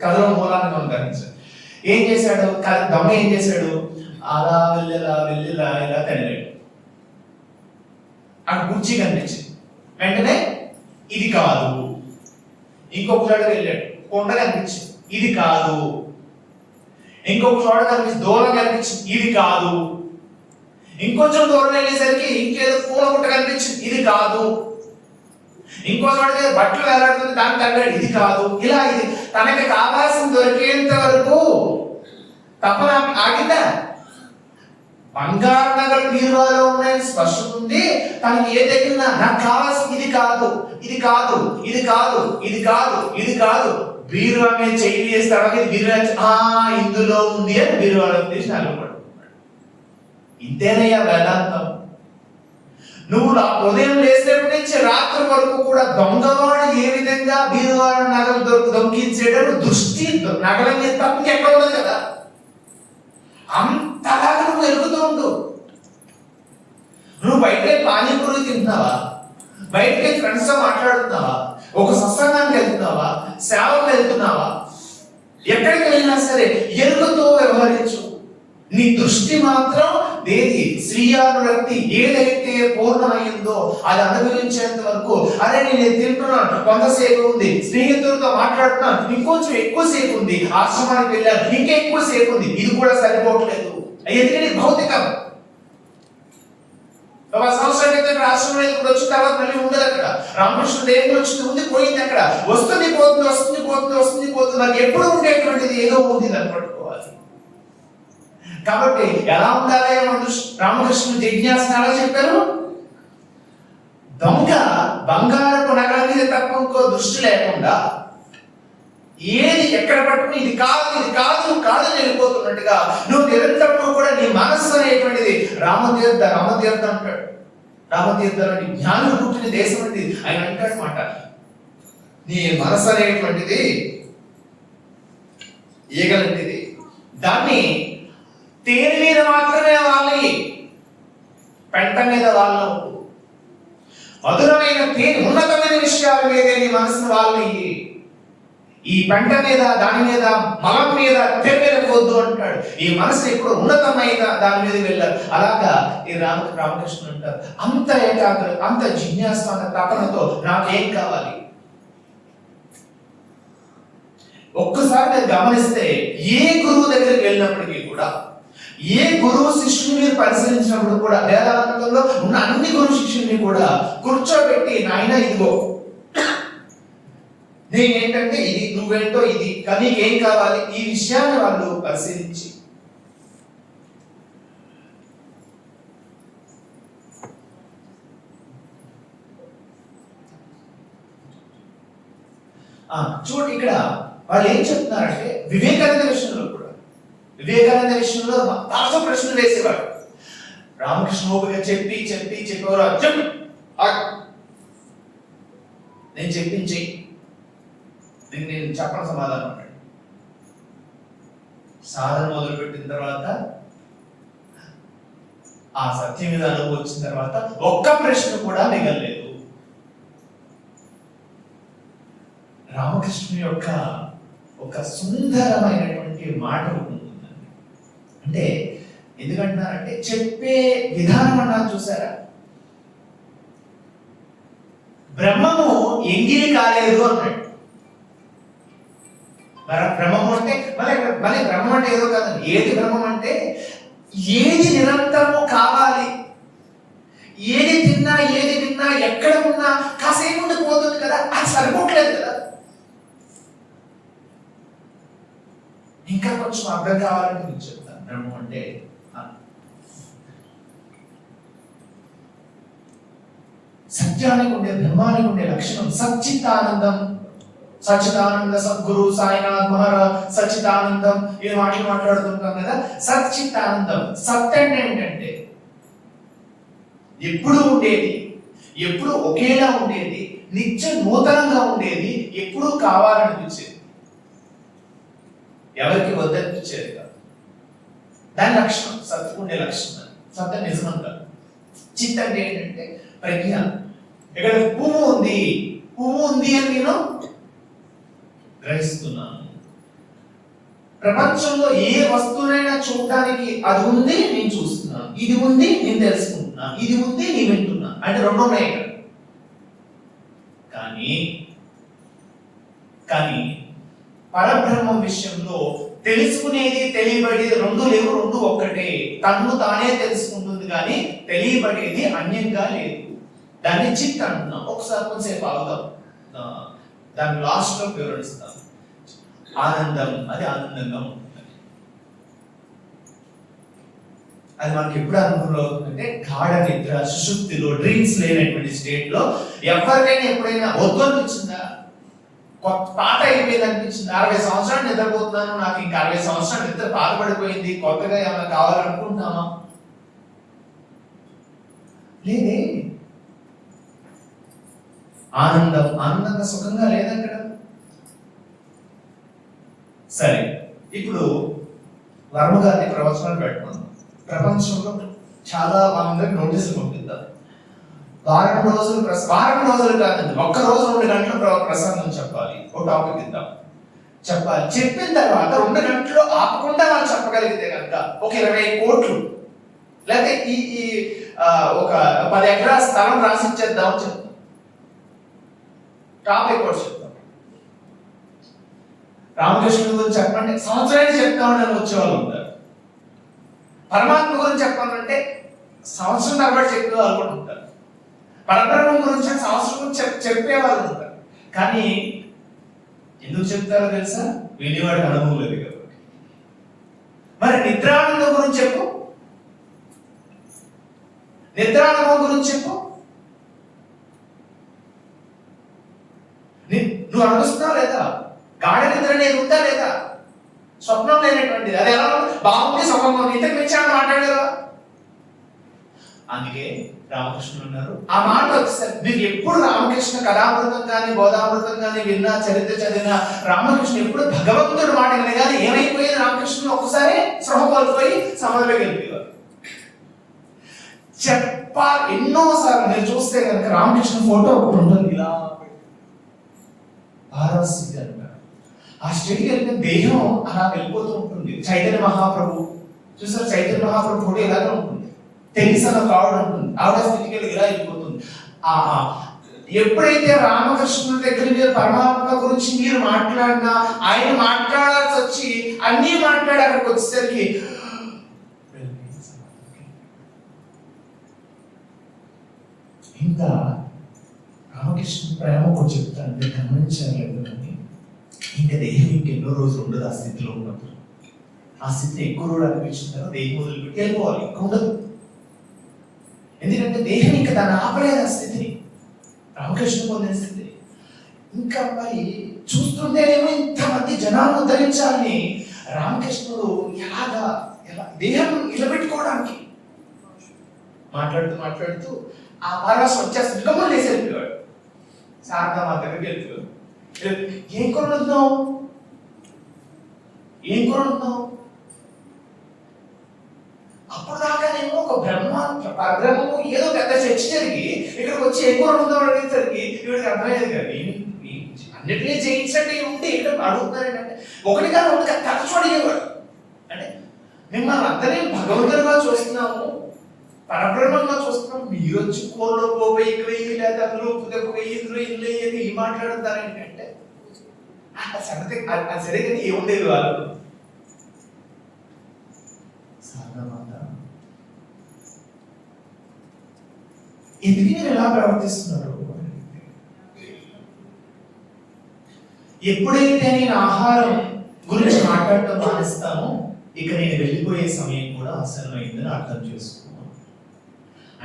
కథలో మూలాన్ని మనం గమనించాడు. ఏం చేశాడు? దొంగ ఏం చేశాడు? అలా వెళ్ళిలా ఇలా తడిలాడు. అక్కడ కుర్చీ కనిపించింది. వెంటనే ఇది కాదు. ఇంకొక చోట వెళ్ళాడు, కొండ కనిపించింది, ఇది కాదు. ఇంకొక చోట కనిపించింది, దూరం కనిపించింది, ఇది కాదు. ఇంకొంచెం దూరం వెళ్ళేసరికి ఇంకేదో పూల గుట్ట కనిపించింది, ఇది కాదు. ఇంకో చోట బట్టలు వేలాడుతుంది, దానికి తగ్గాడు, ఇది కాదు. ఇలా ఇది తనకి కావాల్సింది దొరికేంత వరకు తపన ఆగిందా? బంగారు నగలు బీరువాలో ఉన్నాయని స్పష్టత ఉంది. తనకి ఏ దగ్గర నాకు కావాల్సింది ఇది కాదు. బీరువా మీద చెయ్యి వేస్తాడు, బీరువా ఇందులో ఉంది అని బీరువాలో తీసి నగలుపడుతున్నాడు. ఇంతేనయ్యా వేదాంతం. నువ్వు ఉదయం లేసేపటి నుంచి రాత్రి వరకు కూడా దొంగవాడు ఏ విధంగా బీరువాడు నగలు దొంగిలించేటప్పుడు దృష్టి నగలన్నీ తప్పకి ఎక్కడ ఉండదు కదా. అంతలాగా నువ్వు వెలుగుతూ ఉండు. నువ్వు బయటకే పానీపూరి తింటున్నావా? బయటకే ఫ్రెండ్స్ తో మాట్లాడుతున్నావా? ఒక సత్సంగానికి వెళ్తున్నావా? సేవకు వెళ్తున్నావా? ఎక్కడికి వెళ్ళినా సరే ఎరుగుతూ వ్యవహరించు. నీ దృష్టి మాత్రం ఏది శ్రీయానురక్తి ఏదైతే పూర్ణమైందో అది అనుభవించేంత వరకు, అరే నేను తింటున్నాను, కొంతసేపు ఉంది, స్నేహితులతో మాట్లాడుతున్నాను, ఇంకొంచెం ఎక్కువసేపు ఉంది, ఆశ్రమానికి వెళ్ళాను, ఇంకా ఎక్కువసేపు ఉంది, ఇది కూడా సరిపోవట్లేదు. ఎందుకంటే భౌతికం. ఒక సంవత్సరం క్రితం ఆశ్రమం ఇప్పుడు వచ్చిన తర్వాత మళ్ళీ ఉండదు అక్కడ. రామకృష్ణుడు దేవుడు వచ్చింది ఉంది, పోయింది అక్కడ. వస్తుంది పోతుంది. మరి ఎప్పుడు ఉండేటువంటిది ఏదో ఉంది దాన్ని పట్టుకోవాలి. కాబట్టి ఎలా ఉండాలి రామకృష్ణుడు జిజ్ఞాస ఎలా చెప్పారు? దొంగ బంగారపు నగల మీద తప్ప ఇంకో దృష్టి లేకుండా ఏది ఎక్కడ పట్టుకుని ఇది కాదు వెళ్ళిపోతున్నట్టుగా నువ్వు నిరంతరం కూడా నీ మనస్సు అనేటువంటిది రామతీర్థ అంటాడు. రామతీర్థం అంటే జ్ఞానులు పుట్టిన దేశం అంటే ఆయన అంటాడు మాట. నీ మనస్సు అనేటువంటిది ఈగలంటిది, దాన్ని తేనె మీద మాత్రమే వాళ్ళి, పెంట మీద వాళ్ళు. మధురమైన తేనె ఉన్నతమైన విషయాల మీద నీ మనసును వాళ్ళి. ఈ పెంట మీద, దాని మీద, మలం మీద తెగలవద్దు అంటాడు. ఈ మనసు ఎప్పుడు ఉన్నతమైన దాని మీద వెళ్ళాలి. అలాగా ఈ రామకృష్ణుడు అంటారు, అంత ఏకాగ్ర, అంత జిజ్ఞాస, తపనతో నాకేం కావాలి. ఒక్కసారి మీరు గమనిస్తే ఏ గురువు దగ్గరికి వెళ్ళినప్పటికీ కూడా, ఏ గురువు శిష్యుని మీరు పరిశీలించినప్పుడు కూడా, వేదాంతంలో ఉన్న అన్ని గురు శిష్యుల్ని కూడా కూర్చోబెట్టి, నాయన ఇదిగో నేనేంటంటే ఇది, నువ్వేంటో ఇది, కానీ నీకేం కావాలి, ఈ విషయాన్ని వాళ్ళు పరిశీలించి చూడండి ఇక్కడ వాళ్ళు ఏం చెప్తున్నారంటే, వివేకానంద విషయంలో తరచు ప్రశ్నలు వేసేవాడు. రామకృష్ణ ఓపిక చెప్పేవారు, చెప్పు నేను చెప్పించి దీన్ని నేను చెప్పని సమాధానం అన్నాడు. సాధన మొదలుపెట్టిన తర్వాత, ఆ సత్యం మీద అనుభవం వచ్చిన తర్వాత ఒక్క ప్రశ్న కూడా మిగలలేదు. రామకృష్ణుని యొక్క ఒక సుందరమైనటువంటి మాట ఉంటుందండి. అంటే ఎందుకంటున్నారంటే, చెప్పే విధానం అన్నారు చూసారా, బ్రహ్మము ఎంగిలి కాలేదు అన్నాడు. బ్రహ్మము అంటే మళ్ళీ బ్రహ్మం అంటే ఏదో కాదండి. ఏది బ్రహ్మం అంటే, ఏది నిరంతరము కావాలి, ఏది తిన్నా ఎక్కడ ఉన్నా కాసేపు ఉండిపోతుంది కదా, అది సరిపోవట్లేదు కదా, ఇంకా కొంచెం అర్థం కావాలని నేను చెప్తాను. బ్రహ్మం అంటే సత్యానికి ఉండే, బ్రహ్మానికి ఉండే లక్షణం సచ్చితానందం. సచ్చిదానంద సద్గురు సాయినాథ్ మహారాజ్ సచ్చిదానందం, ఈ మాటలు మాట్లాడుతుంటాం కదా. సచ్చిదానందం, సత్ అంటే ఏంటంటే ఎప్పుడు ఉండేది, ఎప్పుడు ఒకేలా ఉండేది, నిత్య నూతనంగా ఉండేది, ఎప్పుడు కావాలనిపించేది, ఎవరికి వద్దనిపించేది కాదు. దాని లక్షణం, సత్తుకు ఉండే లక్షణం. సత్య నిజమం కాదు. చిత్ అంటే ఏంటంటే ప్రజ్ఞ. ఇక్కడ పువ్వు ఉంది అని నేను గ్రహిస్తున్నాను. ప్రపంచంలో ఏ వస్తువునైనా చూడడానికి అది ఉంది, నేను చూస్తున్నాను, ఇది ఉంది, నేను తెలుసుకుంటున్నాను, ఇది ఉంది, నేను వింటున్నాను, అంటే రెండు ఉన్నాయి ఇక్కడ. కానీ పరబ్రహ్మం విషయంలో తెలుసుకునేది, తెలియబడేది రెండు లేవు, రెండు ఒక్కటే. తన్ను తానే తెలుసుకుంటుంది కానీ తెలియబడేది అన్యంగా లేదు. దాన్ని చిత్ అంటున్నాం. ఒకసారి కొంచెంసేపు ఆగుదాం, దాన్ని లాస్ట్ లో వివరిస్తాం. ఆనందం, అది ఆనందంగా ఉంటుంది. అది మనకి ఎప్పుడు అనుభవంలో అవుతుందంటే, గాఢ నిద్ర, సుషుప్తిలో, డ్రీమ్స్ లేనటువంటి స్టేట్ లో ఎవరికైనా ఎప్పుడైనా వద్దు అనిపించిందా, కొత్త పాట అయిపోయింది అనిపించింది, 60 సంవత్సరాలు నిద్రపోతున్నాను, నాకు ఇంకా 60 సంవత్సరాలు నిద్ర బాధపడిపోయింది, కొత్తగా ఏమైనా కావాలనుకుంటున్నామా? లేదే. ఆనందంగా సుఖంగా లేదక్కడ. సరే, ఇప్పుడు వర్మ గారిని ప్రవచనాలు పెట్టుకున్నాం. ప్రపంచంలో చాలా మందికి నోటీసులు పంపిద్దాం. వారం రోజులు కాదండి, ఒక్క రోజు 2 గంటలు ప్రసంగం చెప్పాలి, ఒక టాపిక్ ఇద్దాం, చెప్పాలి. చెప్పిన తర్వాత 2 గంటలు ఆపకుండా వాళ్ళు చెప్పగలిగితే కనుక ఒక 20 కోట్లు, లేకపోతే ఈ ఒక 10 ఎకరాల స్థలం రాసిచ్చేద్దాం చెప్తాం. టాపిక్ కూడా చెప్తాం. రామకృష్ణుడి గురించి చెప్పండి, సంవత్సరానికి చెప్తామని వచ్చేవాళ్ళు ఉంటారు. పరమాత్మ గురించి చెప్పాలంటే సంవత్సరం తరబడి చెప్పే వాళ్ళు కూడా ఉంటారు. పరబ్రహ్మం గురించి సంవత్సరం చెప్పేవాళ్ళు ఉంటారు. కానీ ఎందుకు చెప్తారో తెలుసా? వినేవాడికి అనుభవం లేదు కాబట్టి. మరి నిద్రానందం గురించి చెప్పు, నిద్రానుభవం గురించి చెప్పు. నువ్వు అనుభవిస్తున్నావు లేదా? గాఢ నిద్ర అనేది ఉందా లేదా? స్వప్నం లేనటువంటిది, అది ఎలా బాగుంది, స్వప్నం ఇంతకు మించాలని మాట్లాడారు. అందుకే రామకృష్ణుడు ఉన్నారు. ఆ మాట వచ్చేసరి మీరు ఎప్పుడు రామకృష్ణ కథామృతం కానీ బోధామృతం కానీ విన్నా, చరిత్ర చదివినా, రామకృష్ణ ఎప్పుడు భగవంతుడు మాట వినగానే ఏమైపోయేది? రామకృష్ణుడు ఒక్కసారి స్పృహ కోల్పోయి సమాధిలోకి వెళ్ళిపోయేవారు. ఎన్నోసార్లు మీరు చూస్తే కనుక రామకృష్ణ ఫోటో ఒకటి ఉంటుంది, ఇలా భారవస్థితి అంటారు. ఆ స్టేట్కి వెళ్ళిన దేహం అలా వెళ్ళిపోతూ ఉంటుంది. చైతన్య మహాప్రభు చూసారు, చైతన్య మహాప్రభు కూడా ఇలాగే ఉంటుంది. తెలిసి ఒక ఆవిడ ఉంటుంది, ఆవిడ స్థితికి ఇలా వెళ్ళిపోతుంది. ఎప్పుడైతే రామకృష్ణుల దగ్గర మీరు పరమాత్మ గురించి మీరు మాట్లాడినా, ఆయన మాట్లాడాల్సి వచ్చి అన్నీ మాట్లాడి అక్కడికి వచ్చేసరికి ఇంకా రామకృష్ణ ప్రేమ కూడా చెప్తాను, మీరు గమనించలేదు అని. ఇంకా దేహం ఇంకెన్నో రోజులు ఉండదు ఆ స్థితిలో ఉన్నప్పుడు. ఆ స్థితిని ఎక్కువ రోజులు అనిపించిన తర్వాత దేహం వదిలిపెట్టి వెళ్ళిపోవాలి, ఇంకా ఉండదు. ఎందుకంటే దేహం ఇంకా దాన్ని ఆపలేదు ఆ స్థితిని, రామకృష్ణ పొందిన స్థితి. ఇంకా మరి చూస్తుంటేనేమో ఇంతమంది జనాలను ఉద్ధరించాలని రామకృష్ణుడు ఎలా దేహం నిలబెట్టుకోవడానికి మాట్లాడుతూ ఆ పారవాసం వచ్చేస్తుంది. గమ్ములు లేసి వెళ్ళిపోయాడు. శారదా మా దగ్గరికి వెళ్తూ, ఏం కొనున్నావు అప్పుడు దాకానేమో ఒక పరబ్రహ్మము ఏదో పెద్ద చర్చ జరిగి ఇక్కడికి వచ్చి ఏం కొనుందాం అడిగేసరికి ఇవిడికి అర్థమయ్యేది కానీ అన్నిటినీ జయించండి ఉంటే ఇక్కడ అడుగుతున్నారంటే ఒకటి కాదు ఒకటి తరచు అడిగేవాడు. అంటే మిమ్మల్ని అందరినీ భగవంతుడిగా చూస్తున్నాము, పరబ్రహ్మంగా చూస్తున్నాం, మీరు వచ్చి కోర్లో పోయి ఇక్కడ లేదా అందులో పుదకు ఇందులో ఇల్లు ఈ మాట్లాడుతారు ఏంటంటే సంగతి అది సరే కానీ ఏముండేది వాళ్ళు. ఎందుకు మీరు ఎలా ప్రవర్తిస్తున్నారు? ఎప్పుడైతే నేను ఆహారం గురించి మాట్లాడటం మానేస్తానో ఇక నేను వెళ్ళిపోయే సమయం కూడా ఆసన్నమైందని అర్థం చేసుకో.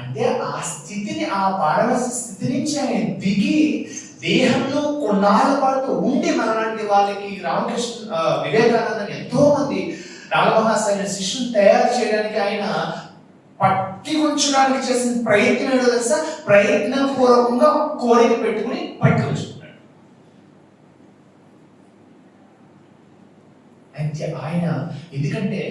అంటే ఆ స్థితిని, ఆ పారవశ స్థితి నుంచి ఆయన దిగి దేహంలో కొన్నాళ్ళ పాటు ఉండి మనలాంటి వాళ్ళకి రామకృష్ణ వివేకానందని ఎంతో మంది రామమహాశయ శిష్యుని తయారు చేయడానికి ఆయన పట్టి ఉంచడానికి చేసిన ప్రయత్నం ఏదో తెలుసా? ప్రయత్నపూర్వకంగా కోరిక పెట్టుకుని పట్టి ఉంచుకున్నాడు. అయితే ఆయన ఎందుకంటే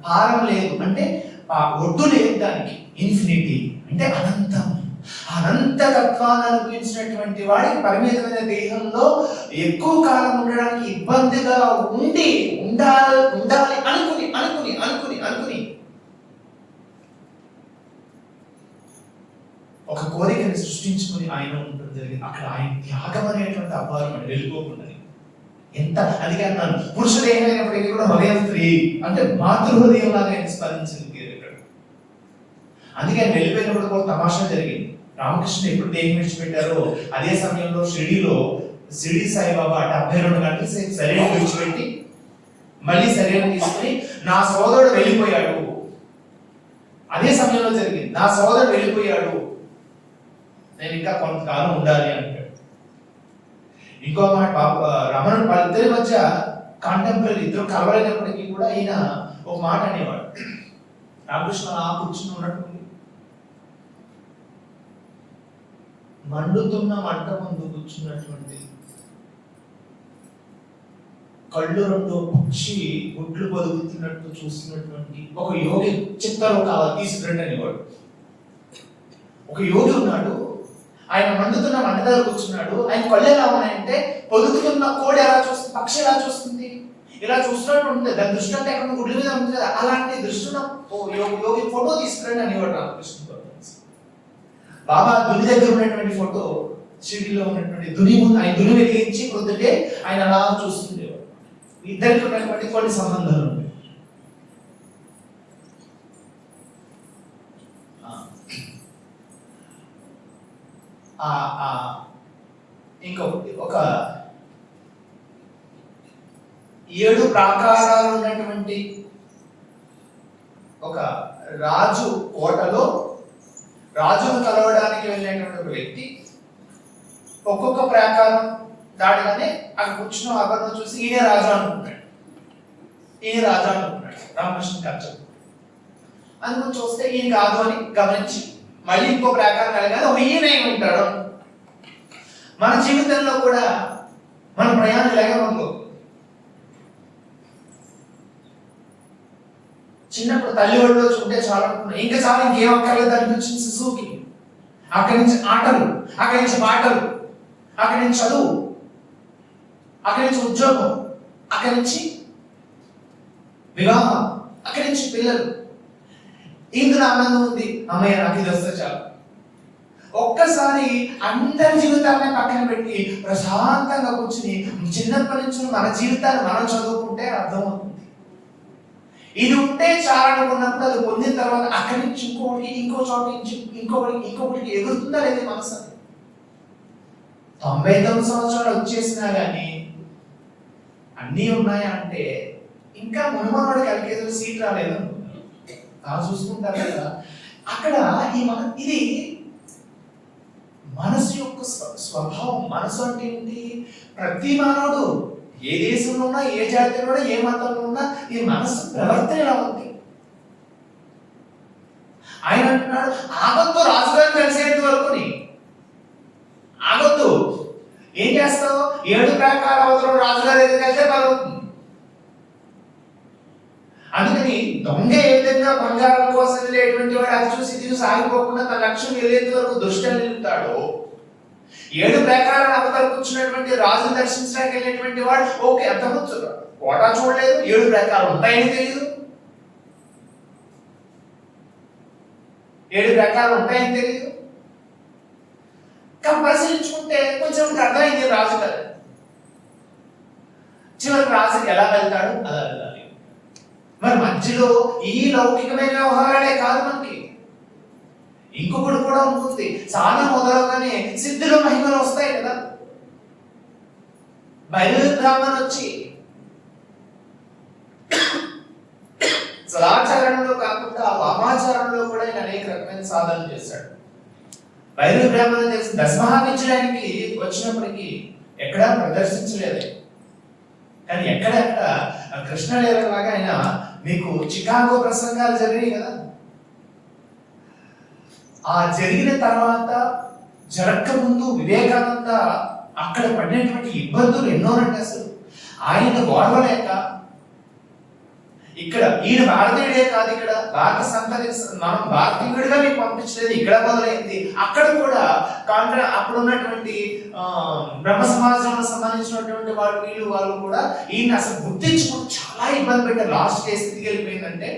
పారం లేదు అంటే ఒడ్డు లేదు, దానికి ఇన్ఫినిటీ అంటే అనంతం. అనంత తత్వాన్ని అనుభవించినటువంటి వాడికి పరిమితమైన దేహంలో ఎక్కువ కాలం ఉండడానికి ఇబ్బందిగా ఉండాలి అనుకుని ఒక కోరికని సృష్టించుకుని ఆయన ఉండడం జరిగింది. అక్కడ ఆయన త్యాగం అనేటువంటి అపారం అని వెళ్ళిపోకుండా ఎంత అందుకే అన్నాను, పురుషుడు ఏమైనప్పటికీ కూడా హృదయం స్త్రీ అంటే మాతృహృదయం లాగా ఆయన స్మరించింది. అందుకే ఆయన వెళ్ళిపోయినప్పుడు కూడా తమాషా జరిగింది. రామకృష్ణ ఎప్పుడు దేహం విడిచిపెట్టారో అదే సమయంలో షిరిడి సాయిబాబా 72 గంటల సేపు శరీరం విడిచిపెట్టి మళ్ళీ శరీరం తీసుకుని నా సోదరుడు వెళ్ళిపోయాడు, అదే సమయంలో జరిగింది. నా సోదరుడు వెళ్ళిపోయాడు, నేను ఇంకా కొంతకాలం ఉండాలి అంటాడు. ఇంకో మాట రమణ వాళ్ళిద్దరి మధ్య కాంటెంపరీ ఇద్దరు కలవలేనప్పటికీ కూడా ఈయన ఒక మాట అనేవాడు. రామకృష్ణ కూర్చుని ఉన్నట్టు మండుతున్న మంట ముందు కూర్చున్నటువంటి కళ్ళు రెండు పక్షి గుడ్లు పొదుగుతున్నట్టు చూస్తున్నటువంటి ఒక యోగి చిత్తాలు కావాలి తీసుకురండి అనేవాడు. ఒక యోగి ఉన్నాడు, ఆయన మండుతున్న మంట దగ్గర కూర్చున్నాడు. ఆయన కళ్ళు ఎలా ఉన్నాయంటే పొదుగుతున్న కోడి ఎలా చూస్తుంది, పక్షి ఎలా చూస్తుంది, ఇలా చూస్తున్నట్టు ఉంటుంది. దాని దృష్టి అంటే ఎక్కడ గుడ్ల మీద ఉంటుంది కదా, అలాంటి దృష్టిలో యోగి ఫోటో తీసుకురండి అనేవాడు రామకృష్ణ. బాబా దుని దగ్గర ఉన్నటువంటి ఫోటో, షిరిడిలో ఉన్నటువంటి దుని ముందు ఆయన దుని వెలిగించి పొద్దుటే ఆయన అలా చూస్తుండేవాడు. ఇద్దరికి ఉన్నటువంటి కొన్ని సంబంధాలు ఉన్నాయి. ఇంకొకటి, ఒక 7 ప్రాకారాలు ఉన్నటువంటి ఒక రాజు కోటలో రాజును కలవడానికి వెళ్ళినటువంటి ఒక వ్యక్తి ఒక్కొక్క ప్రాకారం దాటగానే అక్కడ కూర్చున్న అక్కడ చూసి ఈయన రాజు అనుకుంటాడు. రామకృష్ణ ఖర్చు అందుకని చూస్తే ఈయన కాదు అని గమనించి మళ్ళీ ఇంకో ప్రాకారం వెళ్ళగానే ఒక ఈయన ఉంటాడు. మన జీవితంలో కూడా మన ప్రయాణం ఇలాగే ఉందో చిన్నప్పుడు తల్లి ఒడిలో చూంటే చాలా అనుకున్నాం, ఇంకా చాలా ఇంకేం అక్కర్లేదు అనిపించింది శిశువుకి. అక్కడి నుంచి ఆటలు, అక్కడి నుంచి పాటలు, అక్కడి నుంచి చదువు, అక్కడి నుంచి ఉద్యోగం, అక్కడి నుంచి వివాహం, అక్కడి నుంచి పిల్లలు. ఇందులో ఆనందం ఉంది, అమ్మయ్య నాకు ఇది వస్తే చాలు. ఒక్కసారి అందరి జీవితాన్ని పక్కన పెట్టి ప్రశాంతంగా కూర్చుని చిన్నప్పటి నుంచి మన జీవితాన్ని మనం చదువుకుంటే అర్థమవుతుంది. ఇది ఉంటే చాలా అనుకున్నప్పుడు అది పొందిన తర్వాత అక్కడి నుంచి ఇంకొకటి, ఇంకో చోట ఇంకొకటికి ఎగురుతుందా లేదా మనసు. 99 సంవత్సరాలు వచ్చేసినా కానీ అన్నీ ఉన్నాయా అంటే ఇంకా మునుమనవాడికి ఎల్కేజీలో సీట్ రాలేదు చూసుకుంటారు కదా. అక్కడ ఇది మనసు యొక్క స్వభావం. మనసు అంటే ఏంటి? ప్రతి మానవుడు ఏ దేశంలో ఉన్నా, ఏ జాతిలో ఉన్నా, ఏ మతంలో ఉన్నా ఈ మనసు ప్రవర్తన ఎలా ఉంది. ఆయన అంటున్నాడు ఆగొద్దు, రాజుగారిని కలిసేంత వరకు ఆగొద్దు. ఏం చేస్తావు? 7 ప్రాకార అవతల రాజుగారి దగ్గరికి వెళ్తే పర్వతుంది. అందుకని దొంగ ఏ విధంగా బంగారం కోసం వెళ్ళేటువంటి వాడు అది చూసి సాగిపోకుండా తన లక్ష్యం వెళ్ళేంత వరకు దృష్టిని నిలుపుతాడో, 7 ప్రాకారాల అవతల కూర్చున్నటువంటి రాజును దర్శించడానికి వెళ్ళేటువంటి వాడు ఓకే అర్థమవుతుంది, కోటా చూడలేదు, 7 ప్రాకారాలు ఉంటాయని తెలియదు, 7 ప్రాకారాలు ఉంటాయని తెలియదు. పరిశీలించుకుంటే కొంచెం అర్థమైంది రాజు కదా. చివరికి రాజుకి ఎలా వెళ్తాడు అలా వెళ్ళాలి. మరి మధ్యలో ఈ లౌకికమైన వ్యవహారాలే కాదు, మనకి ఇంకొకటి కూడా ఉంటుంది. చాలా మొదలగానే సిద్ధులు మహిమలు వస్తాయి కదా. బయలుబ్రాహ్మణ వచ్చి సదాచారంలో కాకుండా వామాచారంలో కూడా ఆయన అనేక రకమైన సాధనలు చేశాడు. బయలు బ్రాహ్మణ చేసి దశమహావించడానికి వచ్చినప్పటికీ ఎక్కడా ప్రదర్శించలేదు. కానీ ఎక్కడెక్కడ కృష్ణలీలలాగా ఆయన మీకు చికాగో ప్రసంగాలు జరిగాయి కదా. ఆ జరిగిన తర్వాత జరగక ముందు వివేకానంద అక్కడ పడినటువంటి ఇబ్బందులు ఎన్నోనంటే అసలు ఆయన ఓర్వలేక ఇక్కడ ఈయన భారతీయుడే కాదు, ఇక్కడ భారత సంతతి మనం భారతీయుడిగా మీకు పంపించలేదు, ఇక్కడ మొదలైంది. అక్కడ కూడా అప్పుడు ఉన్నటువంటి బ్రహ్మ సమాజంలో సంబంధించినటువంటి వాళ్ళు కూడా ఈయన అసలు గుర్తించుకుంటూ చాలా ఇబ్బంది పెట్టారు. లాస్ట్ ఏ స్థితికి వెళ్ళిపోయిందంటే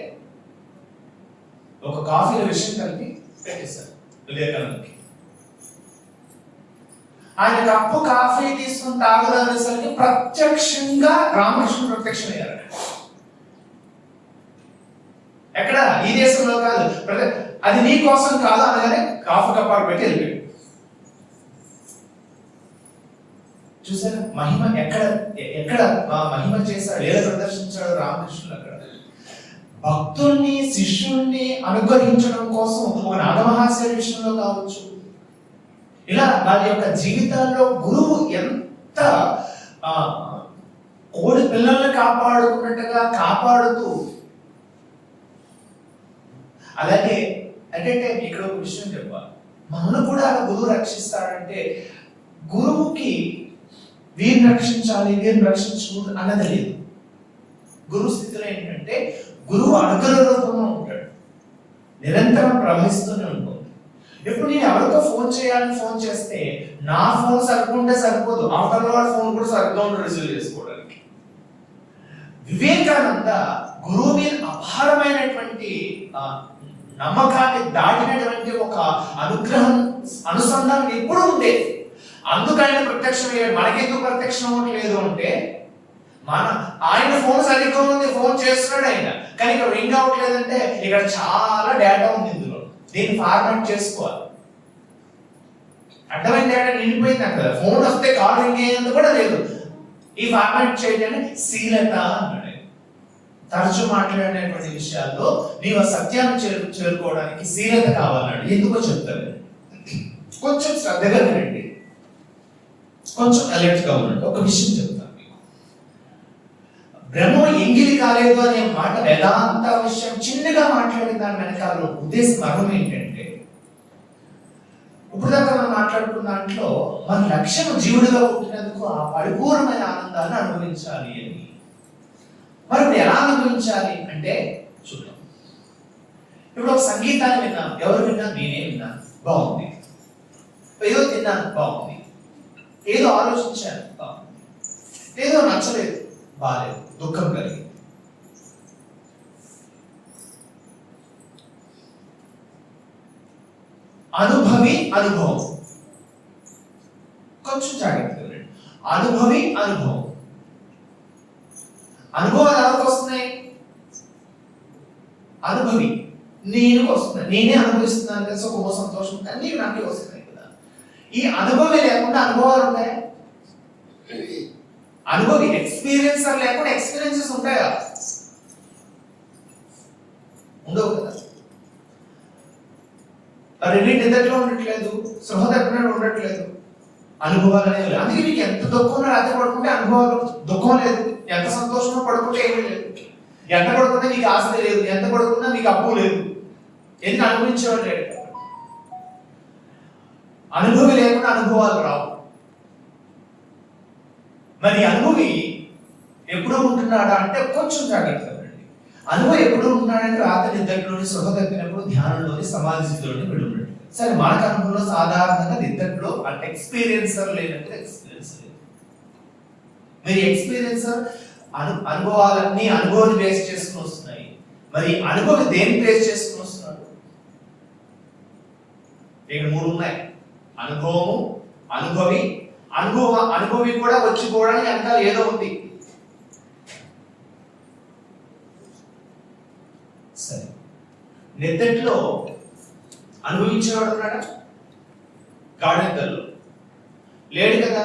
ఒక కాఫీలో విషయం కలిపి పెట్టేశారు వివేకానందకి. ఆయన కప్పు కాఫీ తీసుకుని తాగుదనేసరికి ప్రత్యక్షంగా రామకృష్ణ ప్రత్యక్షమయ్యారు. ఎక్కడ? ఈ దేశంలో కాదు, అది నీ కోసం కాదు అనగానే కాఫీ కప్పాలు పెట్టి వెళ్ళిపోయాడు. చూసారా మహిమ ఎక్కడ ఎక్కడ మహిమ చేశాడు, ఎలా ప్రదర్శించాడు రామకృష్ణుడు. అక్కడ భక్తుల్ని శిష్యుల్ని అనుగ్రహించడం కోసం ఒక నాగమహాశయ విషయంలో కావచ్చు, ఇలా వారి యొక్క జీవితాల్లో గురువు ఎంత కోడి పిల్లల్ని కాపాడుకున్నట్టుగా కాపాడుతూ. అలాగే అంటే ఇక్కడ ఒక విషయం చెప్పాలి, మనల్ని కూడా గురువు రక్షిస్తాడంటే గురువుకి వీరిని రక్షించాలి వీరిని రక్షించకూడదు అన్నది లేదు. గురువు స్థితిలో ఏంటంటే గురువు అనుగ్రహ రూపంలో ఉంటాడు, నిరంతరం ప్రవహిస్తూనే ఉంటుంది. ఇప్పుడు నేను ఎవరితో ఫోన్ చేయాలని ఫోన్ చేస్తే నా ఫోన్ సరిగ్గా సరిపోదు, అవతల వాడి ఫోన్ కూడా సరిగ్గా ఉండి రిసీవ్ చేసుకోవడానికి. వివేకానంద గురువు మీద అపారమైనటువంటి నమ్మకాన్ని దాటినటువంటి ఒక అనుగ్రహం అనుసంధానం ఎప్పుడు ఉండేది. అందుకైనా ప్రత్యక్షమయ్యాడు. మనకెందుకు ప్రత్యక్షం అవ్వట్లేదు అంటే ఆయన ఫోన్ సరిగ్గా ఉంది, ఫోన్ చేస్తున్నాడు ఆయన, కానీ ఇక్కడ రింగ్ అవ్వట్లేదంటే ఇక్కడ చాలా డేటా ఉంది, ఇందులో దీన్ని ఫార్మాట్ చేసుకోవాలి. అడ్డమైన డేటా నిండిపోయింది అక్కడ. ఫోన్ వస్తే కాల్ రింగ్ అయ్యేందుకు కూడా లేదు. ఈ ఫార్మాట్ చేయడానికి శీలత అన్నాడు. తరచు మాట్లాడేటువంటి విషయాల్లో నీవు సత్యాన్ని చేరుకోవడానికి శీలత కావాలన్నాడు. ఎందుకో చెప్తాను, కొంచెం శ్రద్ధగా వినండి, కొంచెం అలర్ట్ గా ఉండండి. ఒక విషయం చెప్తాను మీకు. బ్రహ్మ ఎంగిలి కాలేదు అనే మాట వేదాంత విషయం చిన్నగా మాట్లాడిన దాని వెనకాల ఉద్దేశం అర్థం ఏంటంటే, ఇప్పుడు దాకా మనం మాట్లాడుకున్న దాంట్లో మన లక్ష్యం జీవుడిగా పుట్టినందుకు ఆ పరిపూర్ణమైన ఆనందాన్ని అనుభవించాలి అని. మరి ఎలా అనుభవించాలి అంటే చూద్దాం. ఇప్పుడు ఒక సంగీతాన్ని విన్నాను, ఎవరు విన్నాను? నేనే విన్నాను, బాగుంది. ఏదో తిన్నాను, బాగుంది. ఏదో ఆలోచించాను, బాగుంది. ఏదో నచ్చలేదు, బాలేదు, దుఃఖం కలిగింది. అనుభవి అనుభవం, కొంచెం జాగ్రత్తగా వినండి. అనుభవి అనుభవం. అనుభవాలు ఎవరికి వస్తున్నాయి? అనుభవి నేను వస్తున్నాయి, నేనే అనుభవిస్తున్నాను కదా, సుఖమో సంతోషం అన్నీ నాకే వస్తున్నాయి కదా. ఈ అనుభవి లేకుండా అనుభవాలు ఉంటాయా? అనుభవి ఎక్స్పీరియన్సర్ లేకుండా ఎక్స్పీరియన్సెస్ ఉంటాయా? ఉండవు కదా. రెండింటి నిద్రలో ఉండట్లేదు, సృహ దగ్గర ఉండట్లేదు, అనుభవాలు అనేవి. అందుకే మీకు ఎంత దుఃఖంలో రాత్రి పడుకుంటే అనుభవాలు దుఃఖం లేదు, ఎంత సంతోషంలో పడుకుంటే ఏమీ లేదు. ఎంత పడుకున్నా మీకు ఆస్తి లేదు, ఎంత పడుకున్నా మీకు అప్పు లేదు. ఎందుకు? అనుభవించేవాడు లేడు. అనుభవి లేకుండా అనుభవాలు రావు. మరి అనుభవి ఎప్పుడూ ఉంటున్నాడా అంటే కొంచెం జాగ్రత్తగా ఉండండి. అనుభవి ఎప్పుడూ ఉంటున్నాడంటే రాత్రి నిద్రలోని, సృహ తప్పినప్పుడు ధ్యానంలోని, సమాధి స్థితిలోని వెళ్ళి ఉండండి. సరే, మనకు అనుభవంలో సాధారణంగా నిద్రలో అంటే ఎక్స్పీరియన్సర్ లేనట్టు ఎక్స్పీరియన్స్ లేదు. మీరు ఎక్స్పీరియన్సర్ అనుభవాలన్నీ అనుభవాన్ని బేస్ చేసుకుని వస్తున్నాయి. మరి అనుభవం దేని బేస్ చేసుకుని వస్తున్నాడు? ఇక్కడ మూడు ఉన్నాయి: అనుభవము, అనుభవి, అనుభవి కూడా వచ్చిపోవడానికి వెనకాల ఏదో ఉంది. సరే, నిద్రలో అనుభవించేవాడు ఉన్నాడా? గాఢనిద్రలో లేడు కదా.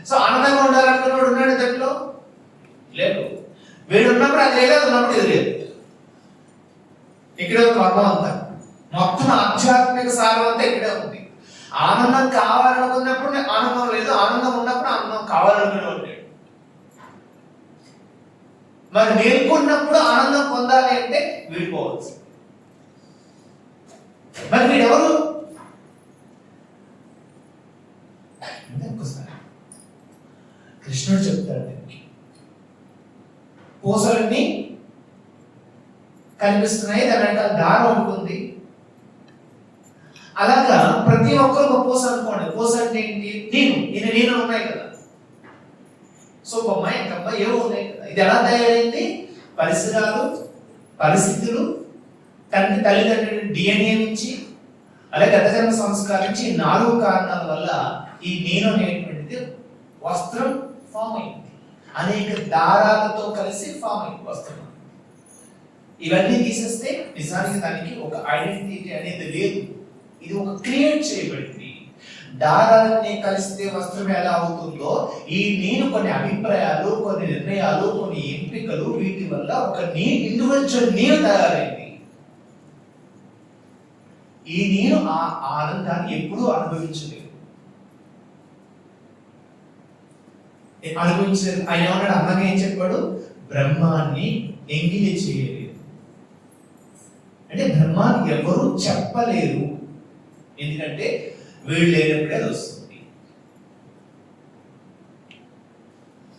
సో ఆనందంగా ఉండాలనుకున్నవాడు ఉన్నాడు నిద్రలో? లేదు. వీడు ఉన్నప్పుడు అది లేదు, ఉన్నప్పుడు ఇది లేదు. ఇక్కడే వర్ణం అంతా, మొత్తం ఆధ్యాత్మిక సారం అంతా ఇక్కడే ఉంది. ఆనందం కావాలనుకున్నప్పుడు ఆనందం లేదు, ఆనందం ఉన్నప్పుడు ఆనందం కావాలనుకునేవాడు లేడు. మరి నేర్కొన్నప్పుడు ఆనందం పొందాలి అంటే వీడిపోవచ్చు. మరి వీడెవరు? కృష్ణుడు చెప్తాడు, దీనికి పూసలన్నీ కనిపిస్తున్నాయి, దాని వెనకాల దారం ఉంటుంది. అలాగా ప్రతి ఒక్కరు ఒక పూస అనుకోండి. పూస అంటే ఏంటి? నేను ఉన్నాయి కదా. సో బొమ్మ, ఎంకమ్మ ఏవో ఉన్నాయి కదా. ఇది ఎలా తయారైంది? పరిసరాలు, పరిస్థితులు, తల్లిదండ్రుల డిఎన్ఏ నుంచి, అలాగే గతజన్మ సంస్కారం నుంచి, 4 కారణాల వల్ల ఈ నేను అనేటువంటిది వస్త్రం ఫామ్ అయింది. అనేక దారాలతో కలిసి ఫామ్ అయింది వస్త్రం. ఇవన్నీ తీసేస్తే నిజానికి దానికి ఒక ఐడెంటిటీ అనేది లేదు. ఇది ఒక క్రియేట్ చేయబడింది. దారాలన్నీ కలిస్తే వస్త్రం ఎలా అవుతుందో, ఈ నేను కొన్ని అభిప్రాయాలు, కొన్ని నిర్ణయాలు, కొన్ని ఎంపికలు, వీటి వల్ల ఒక ఇండివిజువల్ నేను తయారైంది. ఈ నేను ఆ ఆనందాన్ని ఎప్పుడూ అనుభవించలేదు. ఆయన ఉన్నాడు, అన్నగా ఏం చెప్పాడు? బ్రహ్మాన్ని ఎంగిలి చేయలేదు. అంటే బ్రహ్మాన్ని ఎవరు చెప్పలేరు, ఎందుకంటే వీళ్ళు లేనప్పుడే అది వస్తుంది.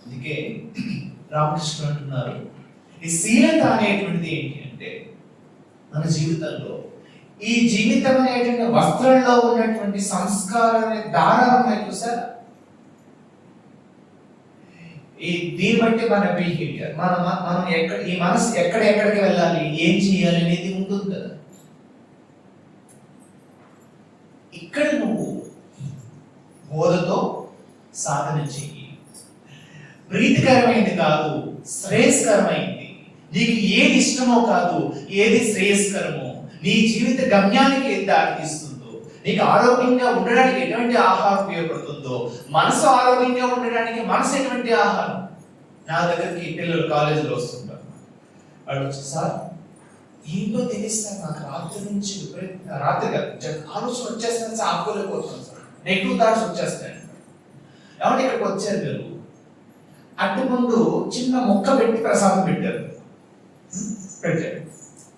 అందుకే రామకృష్ణ అంటున్నారు, ఈ శీలత అనేటువంటిది ఏంటి అంటే, మన జీవితంలో ఈ జీవితం అనేటువంటి వస్త్రంలో ఉన్నటువంటి సంస్కారం అనే దారాలు ఉన్నాయి చూసారా? దీన్ని బట్టి మన బిహేవియర్, మనం ఈ మనసు ఎక్కడికి వెళ్ళాలి, ఏం చేయాలి అనేది ఉంటుంది కదా. ఇక్కడ నువ్వు బోధతో సాధన చెయ్యి. ప్రీతికరమైనది కాదు, శ్రేయస్కరమైంది. నీకు ఏది ఇష్టమో కాదు, ఏది శ్రేయస్కరమో, నీ జీవిత గమ్యానికి ఏది దారితీస్తుందో, నీకు ఆరోగ్యంగా ఉండడానికి ఎటువంటి ఆహారం ఉపయోగపడుతుందో, మనసు ఆరోగ్యంగా ఉండడానికి మనసు ఎటువంటి ఆహారం. నా దగ్గరికి పిల్లలు కాలేజీలో వస్తుంటారు, వాళ్ళు వచ్చి, సార్ ఏంటో తెలిస్తారు నాకు రాత్రి నుంచి, రాత్రి ఆలోచన వచ్చేస్తాను సార్, ఆపుకోలేకపోతున్నాను సార్, నెగిటివ్ థాట్స్ వచ్చేస్తాయి. కాబట్టి ఇక్కడికి వచ్చారు మీరు, అటు ముందు చిన్న మొక్క పెట్టి ప్రసాదం పెట్టారు,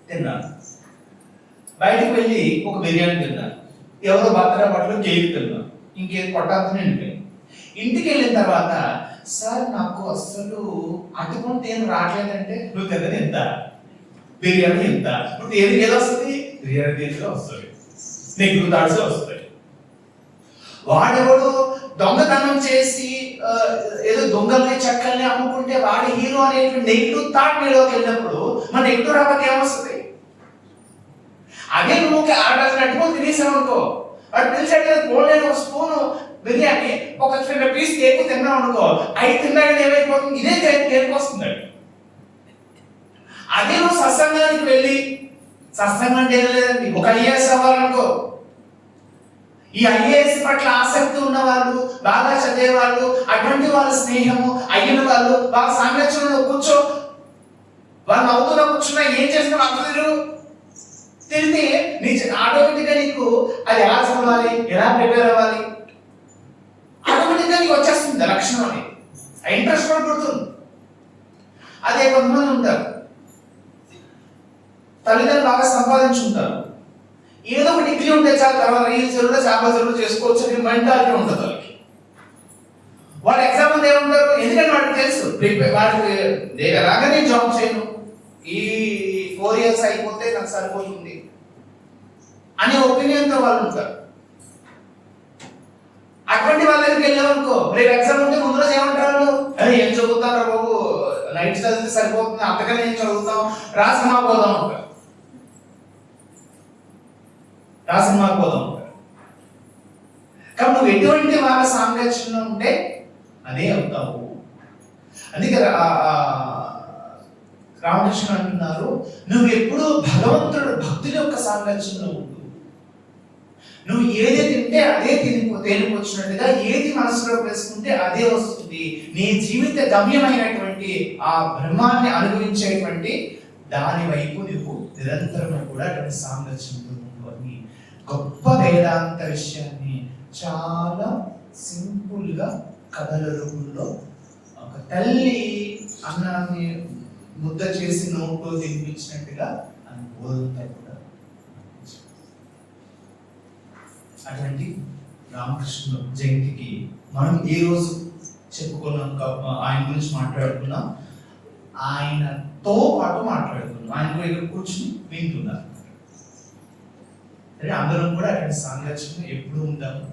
తిన్నాను. బయటకు వెళ్ళి ఒక బిర్యానీ తిన్నాను, ఎవరో బర్త్డే పాటలో కేక్ తిన్నాను, ఇంకేది కొట్టాలని వెళ్ళిపోయింది. ఇంటికి వెళ్ళిన తర్వాత, సార్ నాకు అసలు అటుకుంటే ఏం రావట్లేదంటే, నువ్వు తిన్నది ఎంత, బిర్యానీ ఎంత, ఇప్పుడు ఏది ఏదొస్తుంది, రియల్గా వస్తాయి, నెగిటివ్ థాట్స్ వస్తాయి. వాడెవడు దొంగతనం చేసి ఏదో దొంగల్ని చెక్కల్ని అమ్ముకుంటే వాడి హీరో అనేటువంటి నెగిటివ్ థాట్ మీలోకి వెళ్ళినప్పుడు మన నెగిటివ్ రాబట్టి ఏమొస్తుంది? అదే నువ్వు అటుకొని తినేసావు అనుకో, వాడు పిలిచాడు కదా పోలేని ఒక స్పూను బిర్యానీ ఒక చిన్న పీస్ కేక్ తిన్నావు అనుకో, అవి తిన్నాక ఏమైపోతుంది? ఇదే కేక్ వస్తుంది. అదే నువ్వు సత్సంగానికి వెళ్ళి, సత్సంగం అంటే ఏం లేదండి, ఒక ఐఏఎస్ అవ్వాలనుకో, ఈ ఐఏఎస్ పట్ల ఆసక్తి ఉన్న వాళ్ళు, బాగా చదివే వాళ్ళు, అటువంటి వాళ్ళ స్నేహము అయిన వాళ్ళు, వాళ్ళ సాంగత్యంలో కూర్చో, వాళ్ళు అవుతున్నా కూర్చున్నా ఏం చేస్తున్నా అర్థం తిరిగితే నీ ఆటోమేటిక్గా నీకు అది ఎలా చదవాలి, ఎలా ప్రిపేర్ అవ్వాలి ఆటోమేటిక్గా నీకు వచ్చేస్తుంది లక్షణం అని, ఆ ఇంట్రెస్ట్ కూడా పుడుతుంది. అదే కొంతమంది ఉంటారు, తల్లిదండ్రులు బాగా సంపాదించుకుంటారు, ఏదో ఒక డిగ్రీ ఉంటే చాలు, తర్వాత రీల్ చెరువులో చేపల చెరువులు చేసుకోవచ్చు అని మెంటాలిటీ ఉంటుంది వాళ్ళకి. వాళ్ళు ఎగ్జామ్ ముందు ఏముంటారు, ఎందుకంటే వాడికి తెలుసు వాడికి రాగానే జాబ్ చేయను, ఈ 4 years అయిపోతే నాకు సరిపోతుంది అనే ఒపీనియన్తో వాళ్ళు ఉంటారు. అటువంటి వాళ్ళ దగ్గరికి వెళ్ళామనుకో, రేపు ఎగ్జామ్ ఉంటే ముందు రోజు ఏమంటారు, అరే ఏం చదువుతారా బాబు, నైట్ చదివితే సరిపోతుంది, అంతకనే ఏం చదువుతాం, రాసిమా పోదాం అంటారు, రాసిమా పోదాం అంటారు. కాబట్టి నువ్వు ఎటువంటి వాళ్ళ సాంగత్యంలో ఉంటే అదే అవుతావు. అందుకే రామకృష్ణ అంటున్నారు, నువ్వు ఎప్పుడు భగవంతుడు భక్తుల యొక్క సాంగత్యంలో ఉండు. నువ్వు ఏది తింటే అదే తేలిపోచ్చినట్టుగా, ఏది మనసులో వేసుకుంటే అదే వస్తుంది. నీ జీవిత గమ్యమైనటువంటి ఆ బ్రహ్మాన్ని అనుభవించేటువంటి దాని వైపు నువ్వు నిరంతరం కూడా అటువంటి సాంగత్యంలో ఉండు అని గొప్ప వేదాంత విషయాన్ని చాలా సింపుల్ గా కథల రూపంలో ఒక తల్లి అన్నాన్ని ముద్ద చేసి నోట్లో తినిపించినట్టుగా అని బోధంతా కూడా. అటువంటి రామకృష్ణ జయంతికి మనం ఏ రోజు చెప్పుకున్నాం, ఆయన గురించి మాట్లాడుకున్నాం, ఆయనతో పాటు మాట్లాడుకున్నాం, ఆయన కూడా ఇక్కడ కూర్చుని వింటున్నారు. అందరం కూడా అటువంటి సాంగత్యం ఎప్పుడు ఉందాము.